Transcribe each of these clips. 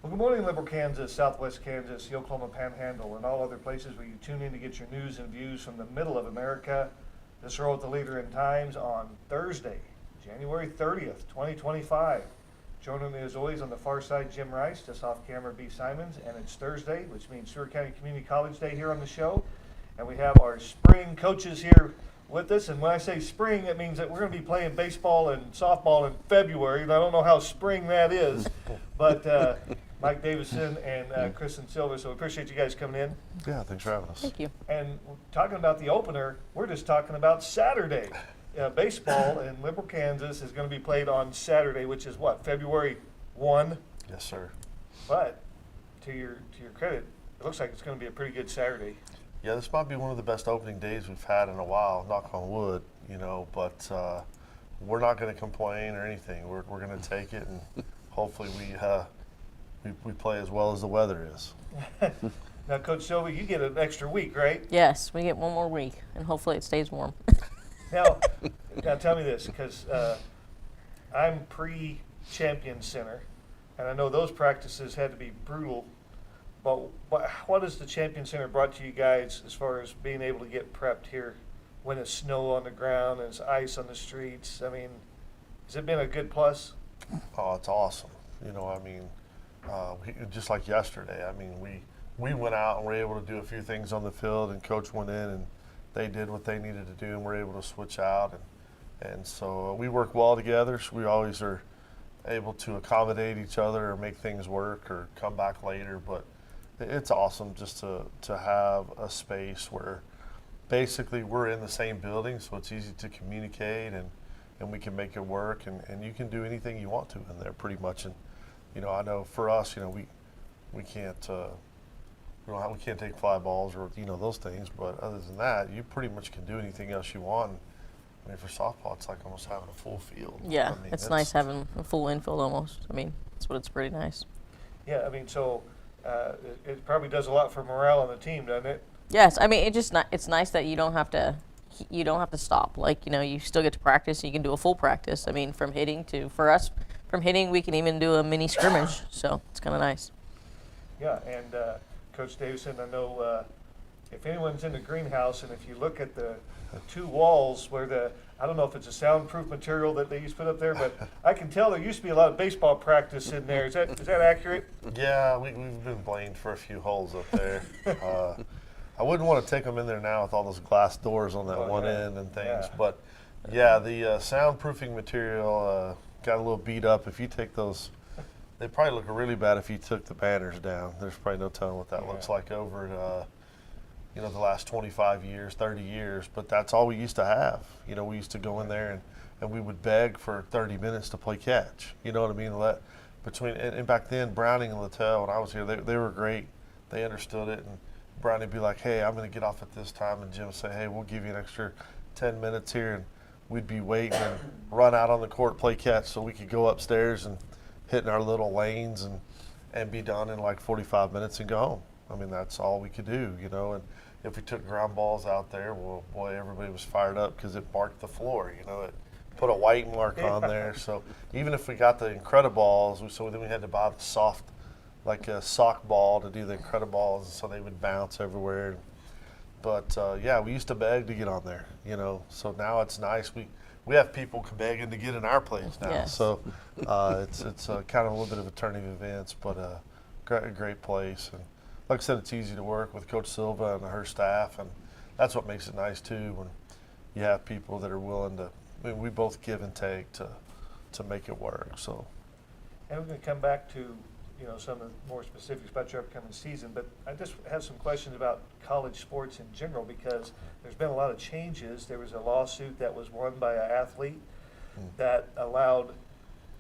Well, good morning, Liberal Kansas, Southwest Kansas, the Oklahoma Panhandle, and all other places where you tune in to get your news and views from the middle of America. This row with the leader in times on Thursday, January 30th, 2025. Joining me as always on the far side, Jim Rice, just off camera, B. Simons, and it's Thursday, which means Stewart County Community College Day here on the show. And we have our spring coaches here with us, and when I say spring, it means that we're going to be playing baseball and softball in February, and I don't know how spring that is, but Mike Davison and Kristen Silva, so we appreciate you guys coming in. Yeah, thanks for having us. Thank you. And talking about the opener, we're just talking about Saturday. Baseball in Liberal, Kansas is going to be played on Saturday, which is what, February 1? Yes, sir. But to your credit, it looks like it's going to be a pretty good Saturday. Yeah, this might be one of the best opening days we've had in a while, knock on wood, but we're not going to complain or anything. We're going to take it, and hopefully we play as well as the weather is. Now, Coach Silva, you get an extra week, right? Yes, we get one more week, and hopefully it stays warm. Now tell me this, because I'm pre-Champion Center, and I know those practices had to be brutal. But what has the Champion Center brought to you guys as far as being able to get prepped here when it's snow on the ground and it's ice on the streets? I mean, has it been a good plus? Oh, it's awesome. Just like yesterday, we went out and were able to do a few things on the field, and Coach went in and they did what they needed to do, and we're able to switch out. And so we work well together, so we always are able to accommodate each other or make things work or come back later. But it's awesome just to have a space where basically we're in the same building, so it's easy to communicate and we can make it work, and you can do anything you want to in there pretty much. And I know for us, we can't we can't take fly balls or those things, but other than that, you pretty much can do anything else you want. I mean, for softball, it's like almost having a full field. Yeah, it's nice having a full infield almost. That's what it's pretty nice. Yeah, so it probably does a lot for morale on the team, doesn't it? Yes, it's nice that you don't have to stop. Like, you still get to practice. You can do a full practice. From hitting, we can even do a mini scrimmage. So it's kind of nice. Yeah, and Coach Davison, I know if anyone's in the greenhouse, and if you look at the two walls where I don't know if it's a soundproof material that they used to put up there, but I can tell there used to be a lot of baseball practice in there. Is that accurate? Yeah, we've been blamed for a few holes up there. I wouldn't want to take them in there now with all those glass doors on that one end and things. Yeah. But yeah, the soundproofing material got a little beat up. If you take those, they probably look really bad if you took the banners down. There's probably no telling what that looks like over at the last 25 years, 30 years, but that's all we used to have. We used to go in there and we would beg for 30 minutes to play catch. You know what I mean? And back then, Browning and Littell, when I was here, they were great. They understood it, and Browning would be like, hey, I'm going to get off at this time, and Jim would say, hey, we'll give you an extra 10 minutes here, and we'd be waiting and run out on the court, play catch, so we could go upstairs and hit in our little lanes and be done in like 45 minutes and go home. That's all we could do, and if we took ground balls out there, well, boy, everybody was fired up because it marked the floor. It put a white mark on there. So even if we got the Incrediballs, then we had to buy the soft, like a sock ball to do the Incrediballs, so they would bounce everywhere. But yeah, we used to beg to get on there. So now it's nice. We have people begging to get in our place now. Yes. So it's kind of a little bit of a turning of events, but a great place. And like I said, it's easy to work with Coach Silva and her staff, and that's what makes it nice too when you have people that are willing to. We both give and take to make it work. So. And we're going to come back to some of the more specifics about your upcoming season, but I just have some questions about college sports in general because there's been a lot of changes. There was a lawsuit that was won by an athlete that allowed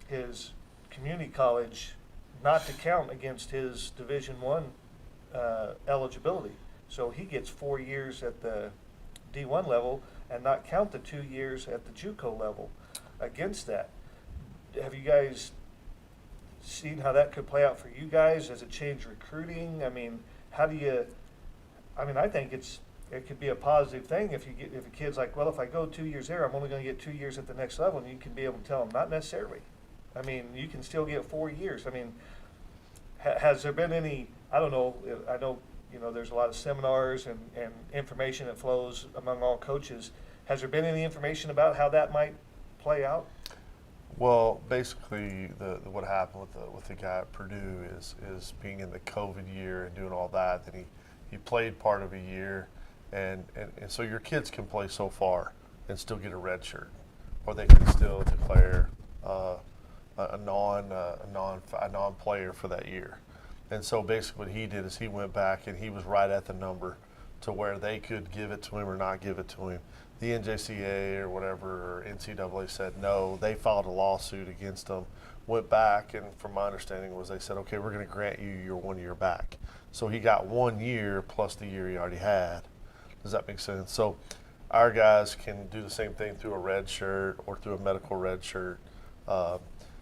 his community college not to count against his Division I eligibility. So he gets 4 years at the D1 level and not count the 2 years at the JUCO level against that. Have you guys seen how that could play out for you guys? Does it change recruiting? How do you? I think it could be a positive thing if a kid's like, well, if I go 2 years there, I'm only going to get 2 years at the next level, and you can be able to tell them not necessarily. You can still get 4 years. has there been any, I don't know, I know, there's a lot of seminars and information that flows among all coaches. Has there been any information about how that might play out? Well, basically, what happened with the guy at Purdue is being in the COVID year and doing all that. Then he played part of a year, and so your kids can play so far and still get a red shirt, or they can still declare a non-player for that year. And so basically what he did is he went back and he was right at the number to where they could give it to him or not give it to him. The NJCAA or whatever, or NCAA said no. They filed a lawsuit against him, went back, and from my understanding was they said, okay, we're going to grant you your 1 year back. So he got 1 year plus the year he already had. Does that make sense? So our guys can do the same thing through a red shirt or through a medical red shirt.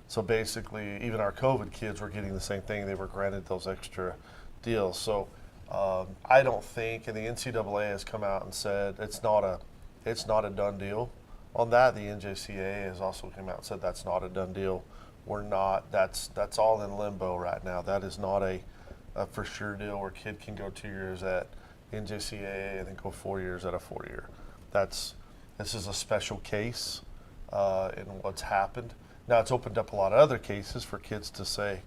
So basically, even our COVID kids were getting the same thing. They were granted those extra deals. So I don't think, and the NCAA has come out and said it's not a done deal on that. The NJCAA has also come out and said that's not a done deal. We're not. That's all in limbo right now. That is not a for sure deal where a kid can go 2 years at NJCAA and then go 4 years at a 4 year. This is a special case in what's happened. Now it's opened up a lot of other cases for kids to say,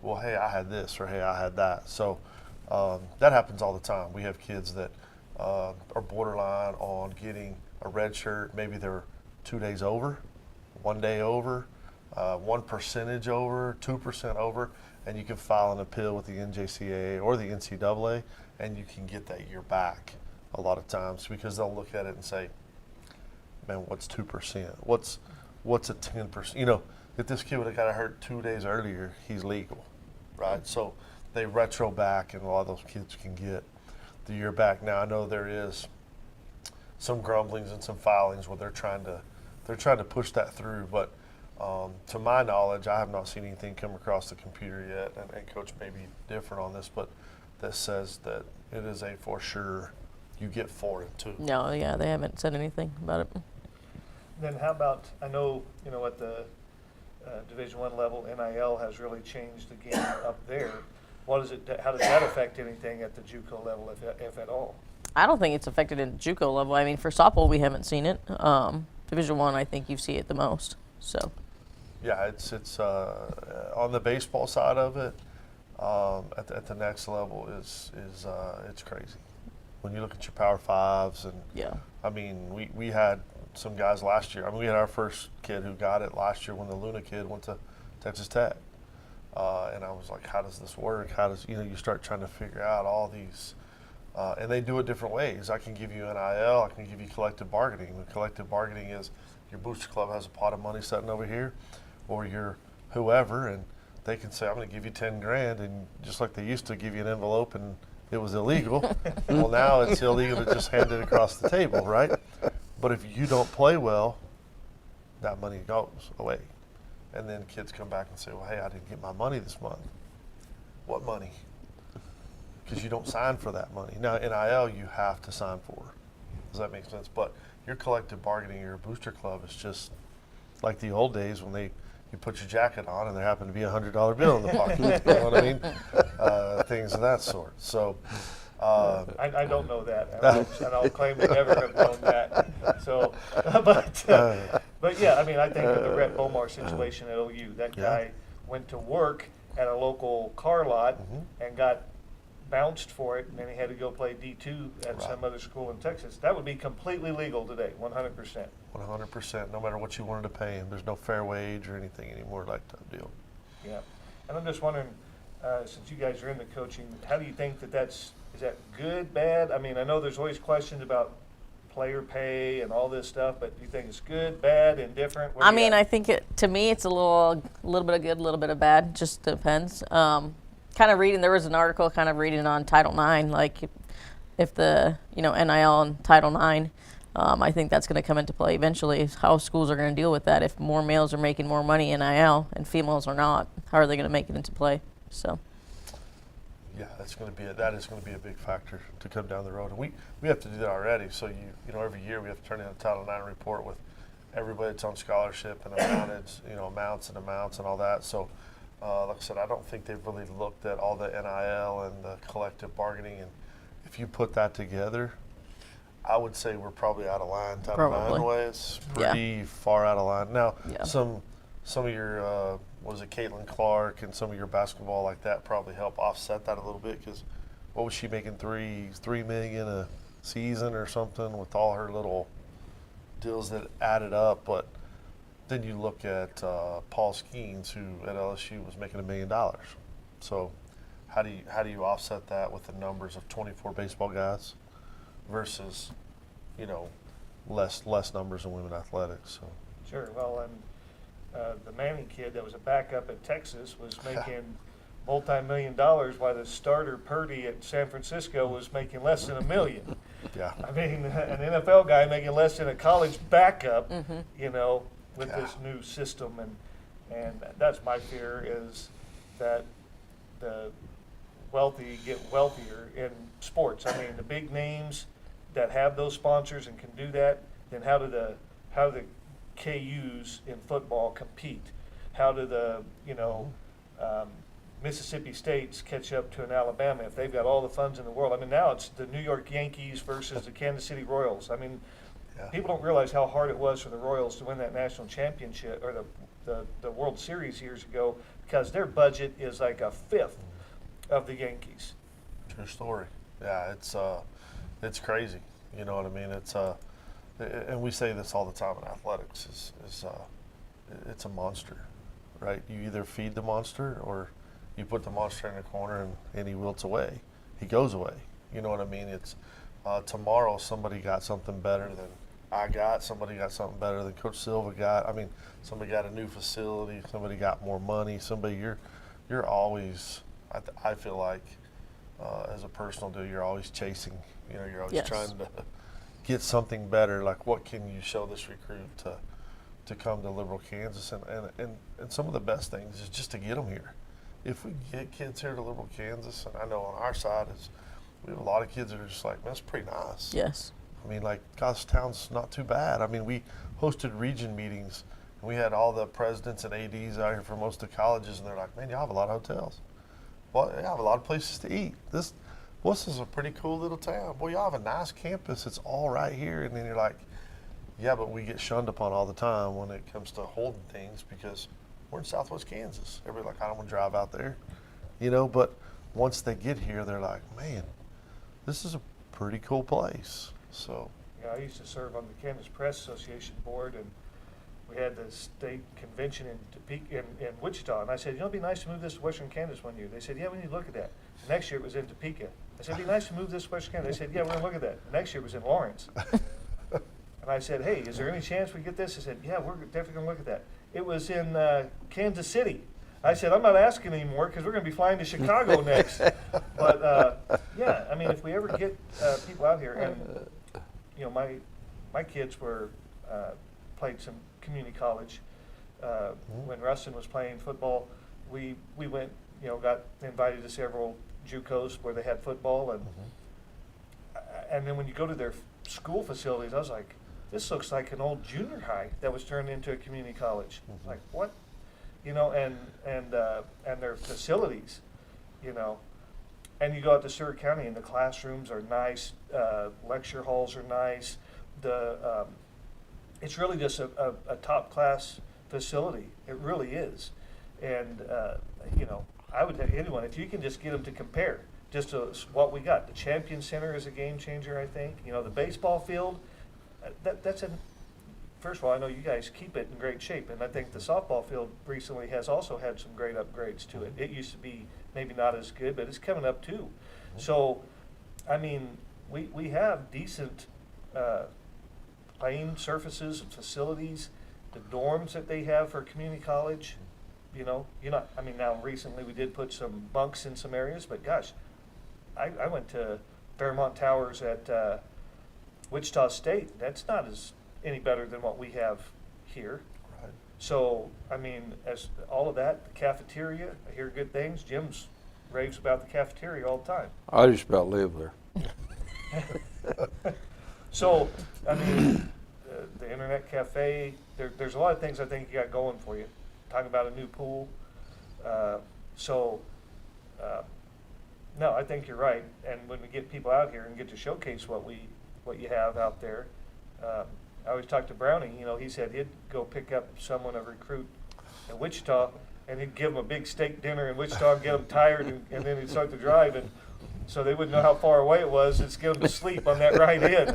well, hey, I had this, or hey, I had that. So that happens all the time. We have kids that are borderline on getting a red shirt. Maybe they're 2 days over, 1 day over, 1% over, 2% over, and you can file an appeal with the NJCAA or the NCAA, and you can get that year back a lot of times because they'll look at it and say, man, what's 2%? What's a 10%? If this kid would have got hurt 2 days earlier, he's legal, right? So they retro back, and a lot of those kids can get the year back. Now I know there is some grumblings and some filings where they're trying to push that through, but to my knowledge, I have not seen anything come across the computer yet, and Coach may be different on this, but that says that it is a for sure you get for it too. No, yeah, they haven't said anything about it. Then how about, I know, at the Division I level, NIL has really changed the game up there. How does that affect anything at the JUCO level, if at all? I don't think it's affected in JUCO level. I mean, for softball, we haven't seen it. Division I, I think you see it the most. So. Yeah, it's on the baseball side of it. At the next level is it's crazy. When you look at your Power Fives and yeah. I mean, we had some guys last year. I mean, we had our first kid who got it last year when the Luna kid went to Texas Tech. And I was like, how does this work? How does, you start trying to figure out all these, and they do it different ways. I can give you NIL, I can give you collective bargaining. The collective bargaining is your booster club has a pot of money sitting over here, or your whoever, and they can say, I'm going to give you 10 grand, and just like they used to give you an envelope and it was illegal, well, now it's illegal to just hand it across the table, right? But if you don't play well, that money goes away. And then kids come back and say, well, hey, I didn't get my money this month. What money? Because you don't sign for that money. Now, NIL, you have to sign for. Does that make sense? But your collective bargaining, your booster club is just like the old days when you put your jacket on and there happened to be $100 bill in the pocket. You know what I mean? Things of that sort. So. I don't know that, and I'll claim to never have known that. So, but yeah, I mean, I think of the Rhett Bomar situation at OU. That guy went to work at a local car lot and got bounced for it, and then he had to go play D2 at some other school in Texas. That would be completely legal today, 100%. 100%, no matter what you wanted to pay him. There's no fair wage or anything anymore like that deal. Yeah, and I'm just wondering, since you guys are in the coaching, how do you think is that good, bad? I mean, I know there's always questions about player pay and all this stuff, but do you think it's good, bad, indifferent? I mean, I think to me, it's a little bit of good, a little bit of bad. Just depends. Kind of reading, there was an article kind of reading on Title IX, like if the, NIL and Title IX, I think that's going to come into play eventually, is how schools are going to deal with that. If more males are making more money in NIL and females are not, how are they going to make it into play? So. Yeah, that is going to be a big factor to come down the road, and we have to do that already. So every year we have to turn in a Title IX report with everybody that's on scholarship and amounts and all that. So Like I said, I don't think they've really looked at all the NIL and the collective bargaining. And if you put that together, I would say we're probably out of line. Top Probably. 9 ways, pretty far out of line. Now, Yeah. some of your what was it, Caitlin Clark, and some of your basketball like that probably help offset that a little bit, because what was she making, $3 million a season or something with all her little deals that added up. But then you look at Paul Skeens, who at LSU was making $1 million. So how do you offset that with the numbers of 24 baseball guys versus, you know, less numbers in women athletics? So Sure. Well, and the Manning kid that was a backup at Texas was making multi-million dollars, while the starter Purdy at San Francisco was making less than $1 million. yeah, I mean, an NFL guy making less than a college backup, you know, with Yeah. this new system, and that's my fear, is that the wealthy get wealthier in sports. I mean, the big names that have those sponsors and can do that, then how do the KUs in football compete? How do the, you know, Mississippi States catch up to an Alabama if they've got all the funds in the world? I mean, now it's the New York Yankees versus the Kansas City Royals. I mean, yeah. people don't realize how hard it was for the Royals to win that national championship, or the World Series years ago, because their budget is like a fifth of the Yankees. True story. Yeah, it's crazy. You know what I mean? It's and we say this all the time in athletics. It's a monster, right? You either feed the monster or you put the monster in a corner and he wilts away. He goes away. You know what I mean? It's tomorrow somebody got something better than I got. Somebody got something better than Coach Silva got. I mean, somebody got a new facility. Somebody got more money. Somebody you're always. I feel like as a personal deal, you're always chasing. You know, you're always Yes. trying to get something better. Like, what can you show this recruit to come to Liberal Kansas? And some of the best things is just to get them here. If we get kids here to Liberal Kansas, and I know on our side is we have a lot of kids that are just like, man, that's pretty nice. Yes. I mean, like, Goffstown's not too bad. I mean, we hosted region meetings, and we had all the presidents and ADs out here from most of the colleges, and they're like, man, y'all have a lot of hotels. Well, you have a lot of places to eat. This is a pretty cool little town. Boy, y'all have a nice campus. It's all right here. And then you're like, yeah, but we get shunned upon all the time when it comes to holding things, because we're in Southwest Kansas. Everybody's like, I don't want to drive out there, you know. But once they get here, they're like, man, this is a pretty cool place. So You know, I used to serve on the Kansas Press Association board, and we had the state convention in Topeka, in Wichita, and I said, you know, it'd be nice to move this to Western Kansas one year. They said, yeah, we need to look at that. The next year it was in Topeka. I said, it'd be nice to move this to Western Kansas. They said, yeah, we're going to look at that. The next year it was in Lawrence. And I said, hey, is there any chance we get this? They said, yeah, we're definitely going to look at that. It was in Kansas City. I said, I'm not asking anymore, because we're going to be flying to Chicago next. But, yeah, I mean, if we ever get people out here, and, you know, my kids were played some community college. When Rustin was playing football, we went, you know, got invited to several JUCOs where they had football, and then when you go to their school facilities, I was like, this looks like an old junior high that was turned into a community college. Like, what? You know, and their facilities, you know. And you go out to Stewart County, and the classrooms are nice, lecture halls are nice. It's really just a top class facility. It really is. And you know, I would tell anyone, if you can just get them to compare just to what we got. The Champion Center is a game changer, I think. You know, the baseball field, first of all, I know you guys keep it in great shape, and I think the softball field recently has also had some great upgrades to it. It used to be maybe not as good, but it's coming up too. So, I mean, we have decent playing surfaces and facilities. The dorms that they have for community college, you know, I mean, now recently we did put some bunks in some areas, but gosh, I went to Fairmont Towers at Wichita State. That's not any better than what we have here. right. So, I mean, as all of that, the cafeteria, I hear good things. Jim's raves about the cafeteria all the time. I just about live there. So, I mean, the internet cafe, there's a lot of things I think you got going for you. Talking about a new pool. So, no, I think you're right. And when we get people out here and get to showcase what you have out there, I always talk to Brownie. You know, he said he'd go pick up someone, a recruit in Wichita, and he'd give them a big steak dinner in Wichita, get them tired, and then he'd start to drive, and so they wouldn't know how far away it was. It's get them to sleep on that ride in.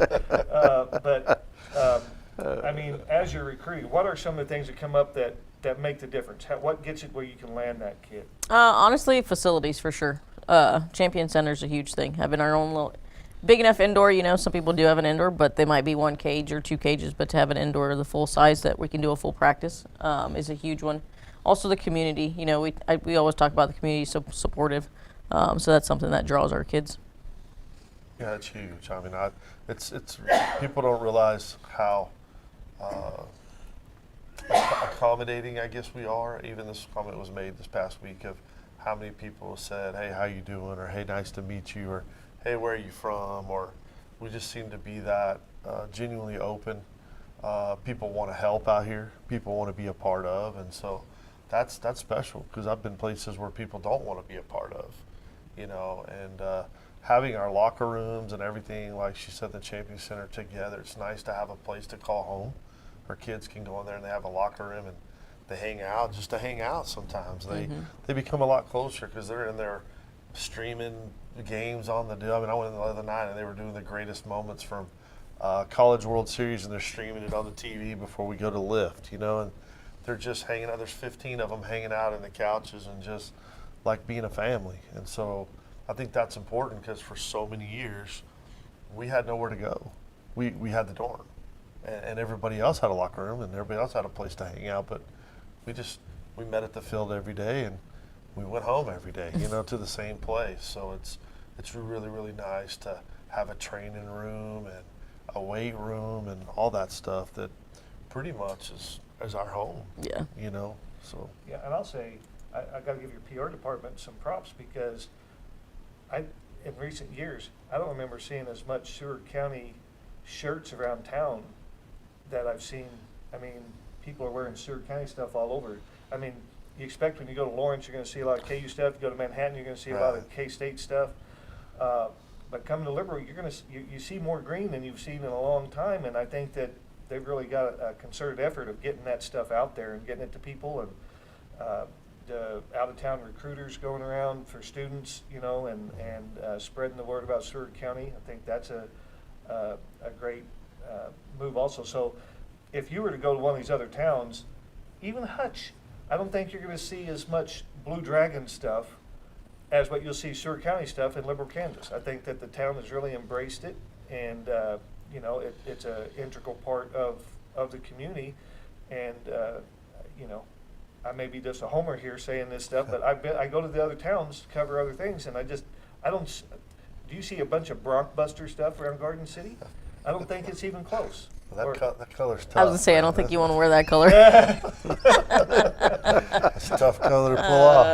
I mean, as you're recruiting, what are some of the things that come up that make the difference? What gets it where you can land that kid? Honestly, facilities for sure. Champion Center is a huge thing. Having our own little big enough indoor, you know, some people do have an indoor, but they might be 1 cage or 2 cages, but to have an indoor the full size that we can do a full practice is a huge one. Also the community, you know, we always talk about the community so supportive, so that's something that draws our kids. Yeah, it's huge. I mean, it's people don't realize how accommodating, I guess, we are. Even this comment was made this past week of how many people said, "Hey, how you doing?" or "Hey, nice to meet you," or "Hey, where are you from?" or we just seem to be that genuinely open. People want to help out here. People want to be a part of, and so that's special because I've been places where people don't want to be a part of, you know, and having our locker rooms and everything, like she said, the Champion Center together. It's nice to have a place to call home. Our kids can go in there and they have a locker room and they hang out just to hang out sometimes. They become a lot closer because they're in there streaming games on the deal. I mean, I went in the other night and they were doing the greatest moments from College World Series and they're streaming it on the TV before we go to lift, you know, and they're just hanging out. There's 15 of them hanging out in the couches and just like being a family. And so I think that's important because for so many years we had nowhere to go. We had the dorm and everybody else had a locker room and everybody else had a place to hang out, but we met at the field every day and we went home every day, you know, to the same place. So it's really, really nice to have a training room and a weight room and all that stuff that pretty much is our home. Yeah. You know, so. Yeah, and I'll say, I got to give your PR department some props because in recent years, I don't remember seeing as much Seward County shirts around town that I've seen. I mean, people are wearing Seward County stuff all over. I mean, you expect when you go to Lawrence, you're going to see a lot of KU stuff. You go to Manhattan, you're going to see a lot of K-State stuff. But coming to Liberal, you see more green than you've seen in a long time, and I think that they've really got a concerted effort of getting that stuff out there and getting it to people, and the out-of-town recruiters going around for students, you know, and spreading the word about Seward County. I think that's a great move also. So if you were to go to one of these other towns, even Hutch, I don't think you're going to see as much Blue Dragon stuff as what you'll see Seward County stuff in Liberal, Kansas. I think that the town has really embraced it, and you know, it's an integral part of the community. And you know, I may be just a homer here saying this stuff, but I go to the other towns to cover other things, and I don't. Do you see a bunch of Bronc Buster stuff around Garden City? I don't think it's even close. That color's tough. I was going to say, I don't think you want to wear that color. It's a tough color to pull off.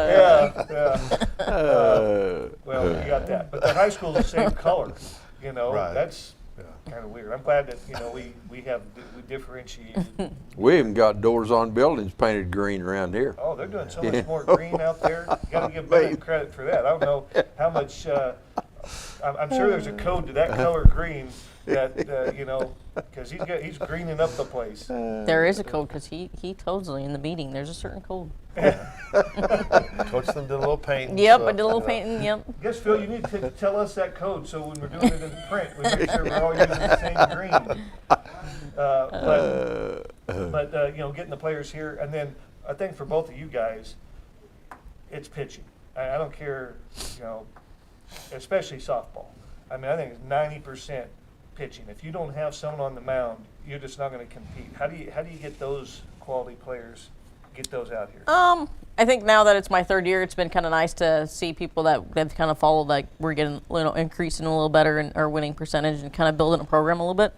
Well, you got that. But the high school's the same color, you know. Right. That's kind of weird. I'm glad that, you know, we differentiated. We even got doors on buildings painted green around here. Oh, they're doing so much more green out there. You got to give Bennett credit for that. I don't know how much. I'm sure there's a code to that color green that you know, because he's greening up the place. There is a code because he told me in the meeting there's a certain code. Coach them did a little painting. Yep, so, I did a little painting. Yep. I guess, Phil, you need to tell us that code so when we're doing it in print, we make sure we're all using the same green. But you know, getting the players here, and then I think for both of you guys, it's pitching. I don't care, you know, especially softball. I mean, I think it's 90% pitching. If you don't have someone on the mound, you're just not going to compete. How do you get those quality players, get those out here? I think now that it's my third year, it's been kind of nice to see people that have kind of followed, like we're getting, you know, increasing a little better in our winning percentage and kind of building a program a little bit.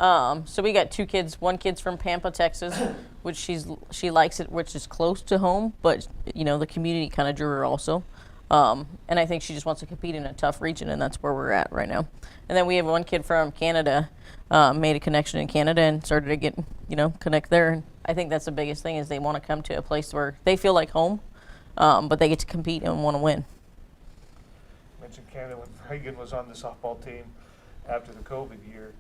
So we got 2 kids. One kid's from Pampa, Texas, which she likes it, which is close to home, but you know the community kind of drew her also. And I think she just wants to compete in a tough region, and that's where we're at right now. And then we have one kid from Canada, made a connection in Canada and started to get, you know, connect there. And I think that's the biggest thing is they want to come to a place where they feel like home. but they get to compete and want to win. Mentioned Canada when Reagan was on the softball team after the COVID year.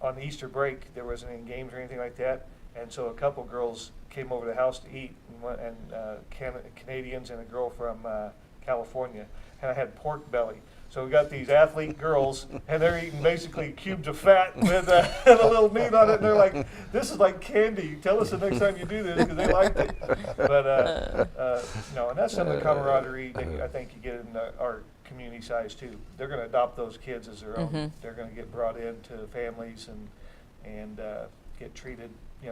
On the Easter break, there wasn't any games or anything like that, and so a couple girls came over to the house to eat, Canadians and a girl from California, and I had pork belly. So we got these athlete girls, and they're eating basically cubes of fat with and a little meat on it, and they're like, "This is like candy. Tell us the next time you do this," because they liked it. But no, and that's some of the camaraderie that I think you get in our community size too. They're going to adopt those kids as their own. They're going to get brought into families and get treated,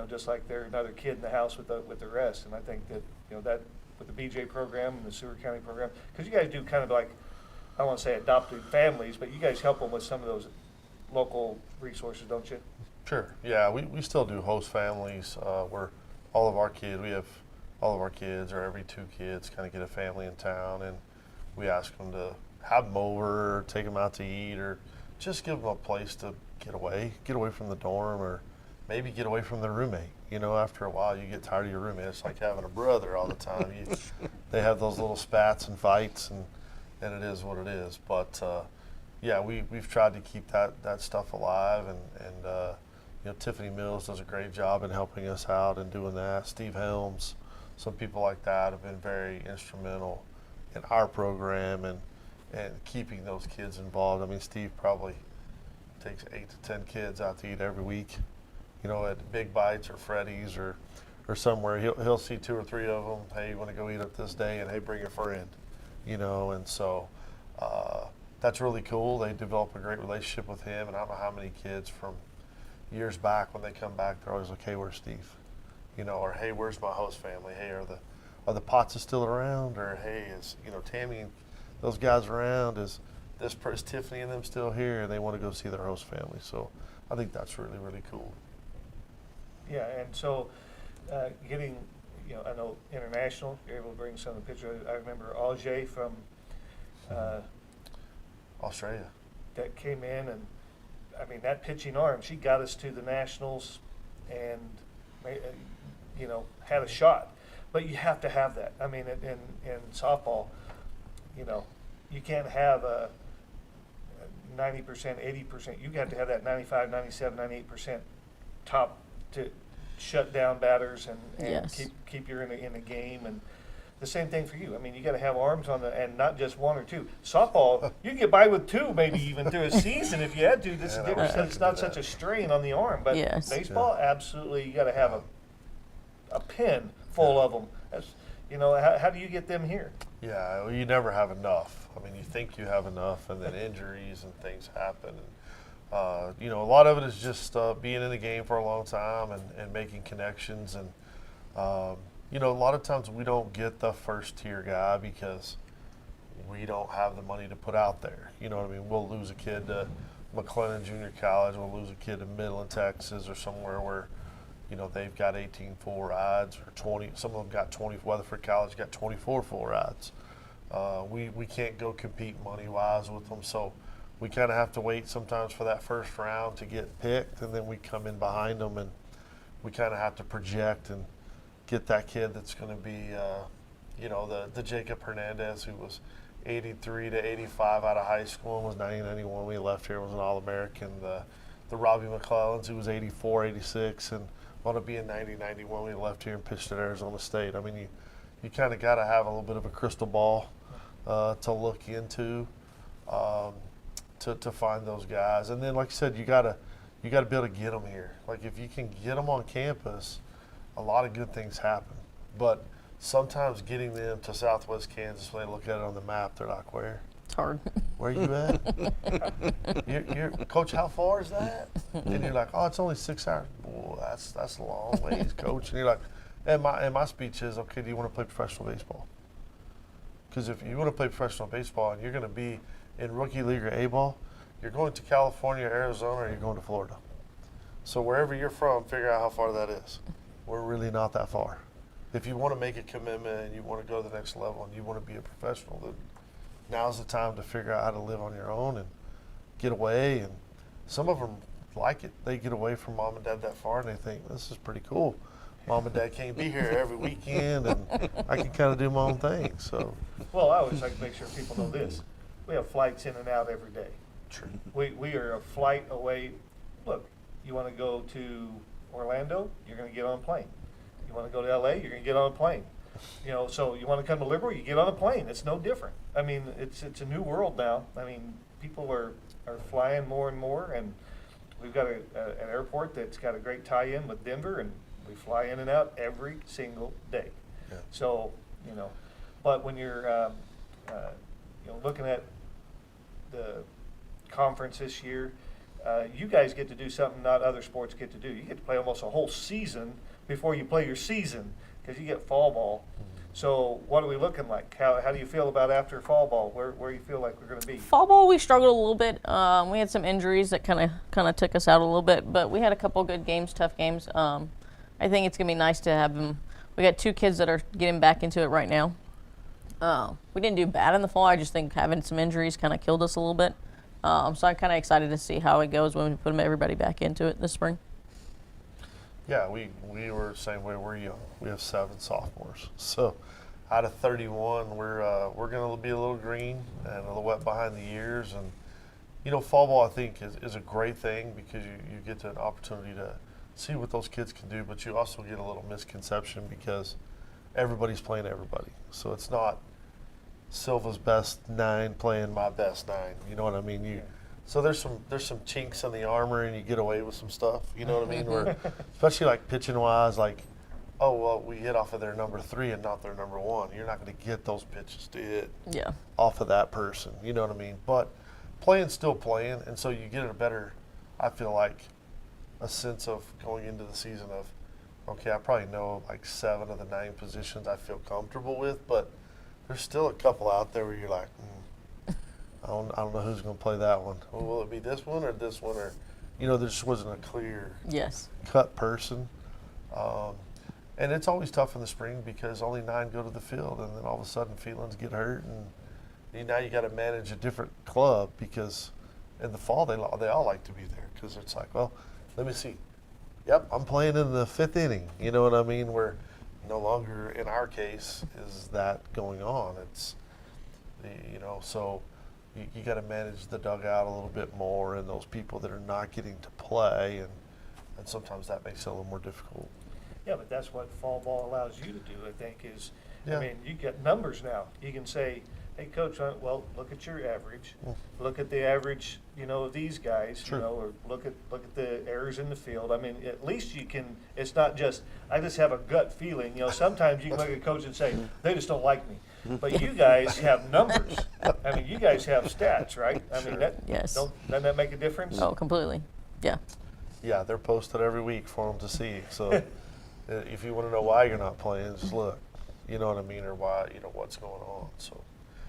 just like they're another kid in the house with the rest. And I think that that with the BJ program and the Seward County program, because you guys do kind of like, I don't want to say adopted families, but you guys help them with some of those local resources, don't you? Sure. Yeah, we still do host families where all of our kids, or every 2 kids kind of get a family in town, and we ask them to have them over, or take them out to eat, or just give them a place to get away from the dorm, or maybe get away from the roommate. After a while you get tired of your roommate. It's like having a brother all the time. They have those little spats and fights, and it is what it is. But yeah, we've tried to keep that stuff alive, and Tiffany Mills does a great job in helping us out and doing that. Steve Helms, some people like that have been very instrumental in our program and keeping those kids involved. I mean, Steve probably takes 8 to 10 kids out to eat every week, at Big Bites or Freddy's or somewhere. He'll see 2 or 3 of them. Hey, you want to go eat up this day? And hey, bring your friend. And so that's really cool. They develop a great relationship with him, and I don't know how many kids from years back, when they come back, they're always like, "Hey, where's Steve?" Or "Hey, where's my host family? Hey, are the Potts still around?" Or "Hey, is Tammy and those guys around? Is Tiffany and them still here?" And they want to go see their host family. So I think that's really, really cool. Yeah, and so getting, I know international, you're able to bring some of the pictures. I remember Ajay from Australia that came in, and I mean, that pitching arm, she got us to the Nationals and, had a shot. But you have to have that. I mean, in softball, you can't have a 90%, 80%. You got to have that 95, 97, 98% top to shut down batters and Yes. keep you in a game. And the same thing for you. I mean, you got to have arms on and not just 1 or 2. Softball, you can get by with 2 maybe even through a season if you had to. This is different. So it's not such a strain on the arm. But Yes. baseball, absolutely, you got to have a pen full of them. That's, how do you get them here? Yeah, well, you never have enough. I mean, you think you have enough, and then injuries and things happen. And, a lot of it is just being in the game for a long time and making connections. And, a lot of times we don't get the first-tier guy because we don't have the money to put out there. You know what I mean? We'll lose a kid to McLennan Junior College. We'll lose a kid to Midland, Texas, or somewhere where they've got 18 full rides, or 20. Some of them got 20. Weatherford College got 24 full rides. We can't go compete money-wise with them, so we kind of have to wait sometimes for that first round to get picked, and then we come in behind them, and we kind of have to project and get that kid that's going to be, the Jacob Hernandez, who was 83 to 85 out of high school and was 90-91 when he left here, was an All-American. The Robbie McClellans, who was 84, 86, and want to be in 90-91 when he left here and pitched at Arizona State. I mean, you kind of got to have a little bit of a crystal ball to look into to find those guys. And then, like I said, you got to be able to get them here. Like, if you can get them on campus, a lot of good things happen. But sometimes getting them to Southwest Kansas, when they look at it on the map, they're like, "Where? It's hard. Where you at? you're Coach, how far is that?" And you're like, "Oh, it's only 6 hours." Boy, that's a long ways, Coach. And you're like, and my speech is, "Okay, do you want to play professional baseball? Because if you want to play professional baseball and you're going to be in rookie league or A-ball, you're going to California, Arizona, or you're going to Florida. So wherever you're from, figure out how far that is. We're really not that far. If you want to make a commitment and you want to go to the next level and you want to be a professional, then now's the time to figure out how to live on your own and get away." And some of them like it. They get away from mom and dad that far and they think, "This is pretty cool." Mom and Dad can't be here every weekend, and I can kind of do my own thing. So, Well, I always like to make sure people know this. We have flights in and out every day. true. We are a flight away. Look, you want to go to Orlando, you're going to get on a plane. You want to go to LA, you're going to get on a plane. You know, so you want to come to Liberal, you get on a plane. It's no different. I mean, it's a new world now. I mean, people are flying more and more, and we've got an airport that's got a great tie-in with Denver, and we fly in and out every single day. Yeah. So, you know, but when you're, you know, looking at the conference this year, you guys get to do something not other sports get to do. You get to play almost a whole season before you play your season, because you get fall ball. So what are we looking like? How do you feel about after fall ball? Where you feel like we're going to be? Fall ball, we struggled a little bit. We had some injuries that kind of took us out a little bit, but we had a couple good games, tough games. I think it's gonna be nice to have them. We got 2 kids that are getting back into it right now. We didn't do bad in the fall. I just think having some injuries kind of killed us a little bit. So I'm kind of excited to see how it goes when we put everybody back into it this spring. Yeah, we were the same way. We're young. We have 7 sophomores. So out of 31, we're going to be a little green and a little wet behind the ears. And, you know, fall ball, I think, is a great thing because you get an opportunity to see what those kids can do, but you also get a little misconception because everybody's playing everybody. So it's not Silva's best 9 playing my best 9. You know what I mean? So there's some chinks in the armor, and you get away with some stuff. You know what I mean? Where, especially like pitching wise, like, oh well, we hit off of their number 3 and not their number 1. You're not going to get those pitches to hit off of that person. You know what I mean? But playing's still playing, and so you get a better, I feel like, a sense of going into the season of, okay, I probably know like 7 of the 9 positions I feel comfortable with, but there's still a couple out there where you're like, I don't know who's going to play that one. Well, will it be this one or this one? Or, you know, there just wasn't a clear cut person. And it's always tough in the spring because only 9 go to the field, and then all of a sudden feelings get hurt, and now you got to manage a different club because in the fall they all like to be there because it's like, well, let me see. Yep, I'm playing in the 5th inning. You know what I mean? Where no longer, in our case, is that going on. It's, you know, so you got to manage the dugout a little bit more and those people that are not getting to play, and sometimes that makes it a little more difficult. Yeah, but that's what fall ball allows you to do, I think, is, Yeah. I mean, you get numbers now. You can say, hey, Coach, well, look at your average. Look at the average, you know, of these guys, Sure. you know, or look at the errors in the field. I mean, at least you can, it's not just, I just have a gut feeling. You know, sometimes you can look at a coach and say, they just don't like me. But you guys have numbers. I mean, you guys have stats, right? I mean, doesn't that make a difference? Oh, completely. Yeah. Yeah, they're posted every week for them to see. So if you want to know why you're not playing, just look. You know what I mean, or why, you know, what's going on. So.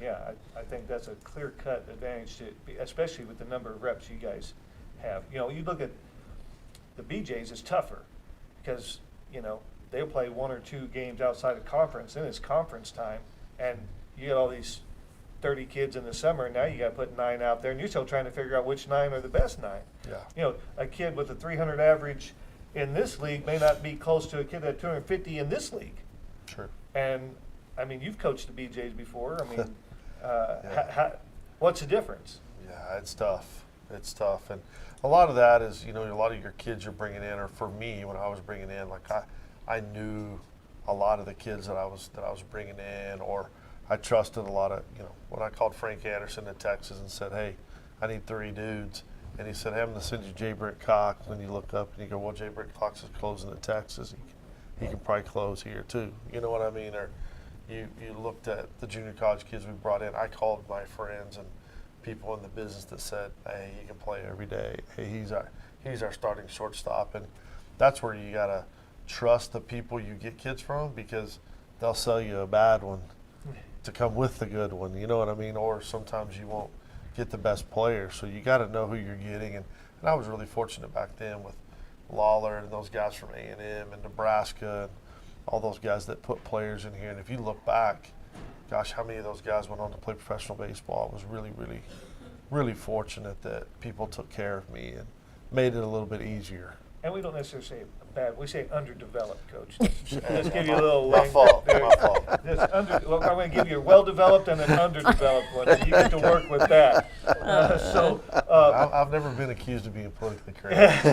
Yeah, I think that's a clear-cut advantage, especially with the number of reps you guys have. You know, you look at the BJs, it's tougher because, you know, they'll play 1 or 2 games outside of conference, then it's conference time, and you get all these 30 kids in the summer, and now you got to put 9 out there, and you're still trying to figure out which 9 are the best 9. Yeah. You know, a kid with a 300 average in this league may not be close to a kid at 250 in this league. Sure. And, I mean, you've coached the BJs before. I mean, Yeah. what's the difference? Yeah, it's tough. It's tough. And a lot of that is, you know, a lot of your kids you're bringing in, or for me, when I was bringing in, like I knew a lot of the kids that I was bringing in, or I trusted a lot of, you know, when I called Frank Anderson in Texas and said, hey, I need 3 dudes. And he said, hey, I'm going to send you Jay Britt Cox. And you look up and you go, well, Jay Britt Cox is closing in Texas. He can probably close here too. You know what I mean? Or you looked at the junior college kids we brought in. I called my friends and people in the business that said, hey, he can play every day. Hey, he's our starting shortstop. And that's where you got to trust the people you get kids from, because they'll sell you a bad one to come with the good one. You know what I mean? Or sometimes you won't get the best player. So you got to know who you're getting. And I was really fortunate back then with Lawler and those guys from A&M and Nebraska and all those guys that put players in here. And if you look back, gosh, how many of those guys went on to play professional baseball? I was really, really, really fortunate that people took care of me and made it a little bit easier. And we don't necessarily say bad. We say underdeveloped, Coach. Just give you a little My language fault, there. my fault. Well, I'm going to give you a well-developed and an underdeveloped one. And you get to work with that. I've never been accused of being politically correct.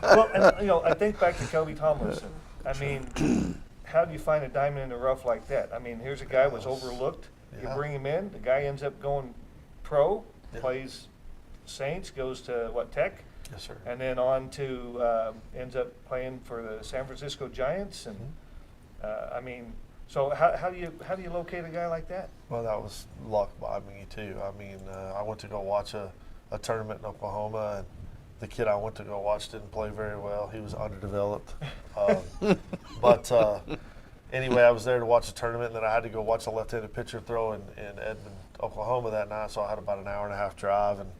Well, and, you know, I think back to Kelby Tomlinson. I mean, how do you find a diamond in the rough like that? I mean, here's a guy was overlooked. You Yeah. bring him in. The guy ends up going pro, Yeah. plays Saints, goes to Tech, Yes, sir. and then on to ends up playing for the San Francisco Giants. And I mean, so how do you locate a guy like that? Well, that was luck by me too. I mean, I went to go watch a tournament in Oklahoma, and the kid I went to go watch didn't play very well. He was underdeveloped. But anyway, I was there to watch the tournament, and then I had to go watch a left-handed pitcher throw in Edmond, Oklahoma that night. So I had about an hour and a half drive. And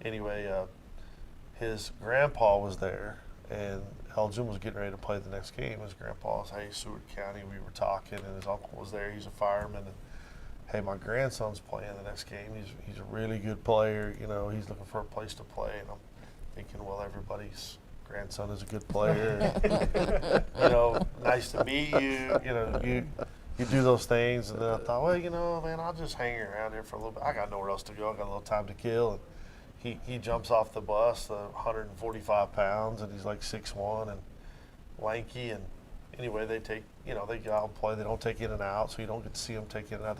anyway, his grandpa was there, and Elgin was getting ready to play the next game. His grandpa was, hey, Seward County. We were talking, and his uncle was there. He's a fireman. And hey, my grandson's playing the next game. He's a really good player. You know, he's looking for a place to play. And I'm thinking, well, everybody's grandson is a good player. You know, nice to meet you. You know, you do those things. And then I thought, well, you know, man, I'll just hang around here for a little bit. I got nowhere else to go. I got a little time to kill. And he jumps off the bus, 145 pounds, and he's like 6'1" and lanky. And anyway, they take, you know, they go out and play. They don't take in and out, so you don't get to see him take in and out.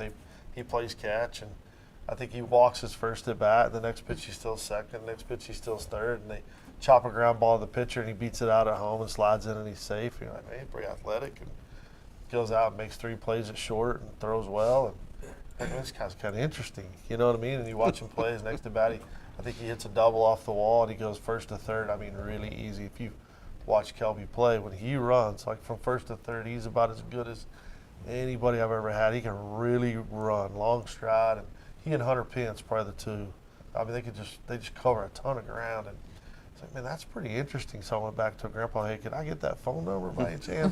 He plays catch, and I think he walks his first at bat. The next pitch he's still second. The next pitch he's still third, and they chop a ground ball to the pitcher, and he beats it out at home and slides in, and he's safe. You're like, man, he's pretty athletic, and goes out and makes 3 plays at short and throws well. And man, this guy's kind of interesting, you know what I mean? And you watch him play. His next at bat, I think he hits a double off the wall, and he goes first to third. I mean, really easy. If you watch Kelby play, when he runs, like from first to third, he's about as good as anybody I've ever had. He can really run, long stride, and he and Hunter Pence, probably the two. I mean, they just cover a ton of ground, and it's like, man, that's pretty interesting. So I went back to Grandpa, hey, can I get that phone number by any chance?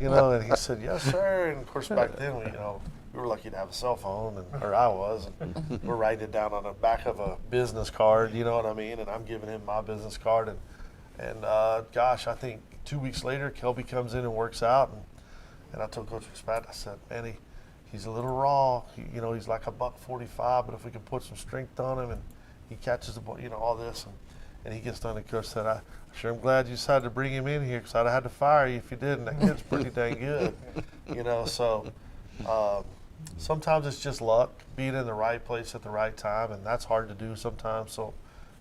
You know, and he said, yes, sir. And of course, back then, we were lucky to have a cell phone, or I was, and we're writing it down on the back of a business card, you know what I mean? And I'm giving him my business card, and gosh, I think 2 weeks later, Kelby comes in and works out, and I told Coach Fitzpatrick, I said, man, he's a little raw. He's like a $145, but if we can put some strength on him and he catches the ball, all this, and he gets done, and Coach said, I sure am glad you decided to bring him in here because I'd have had to fire you if you didn't. That kid's pretty dang good, so sometimes it's just luck, being in the right place at the right time, and that's hard to do sometimes. So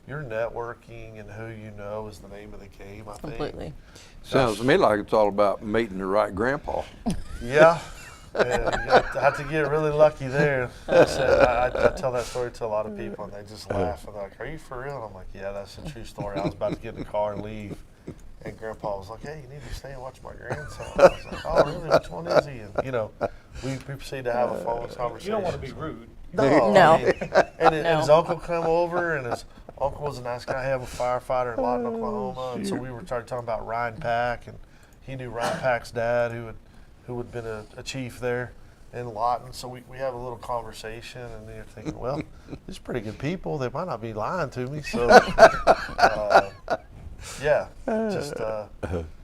your networking and who you know is the name of the game, I think. Completely. Sounds to me like it's all about meeting the right grandpa. Yeah. And you have to get really lucky there. I tell that story to a lot of people, and they just laugh. And they're like, are you for real? And I'm like, yeah, that's a true story. I was about to get in the car and leave. And Grandpa was like, hey, you need to stay and watch my grandson. I was like, oh, really? Which one is he? And, we proceed to have a phone conversation. You don't want to be rude. No. I mean, and his uncle come over, and his uncle was a nice guy. He had a firefighter in Lawton, Oklahoma. And so we started talking about Ryan Pack, and he knew Ryan Pack's dad, who had been a chief there in Lawton. So we have a little conversation, and you're thinking, well, these are pretty good people. They might not be lying to me. So, yeah, just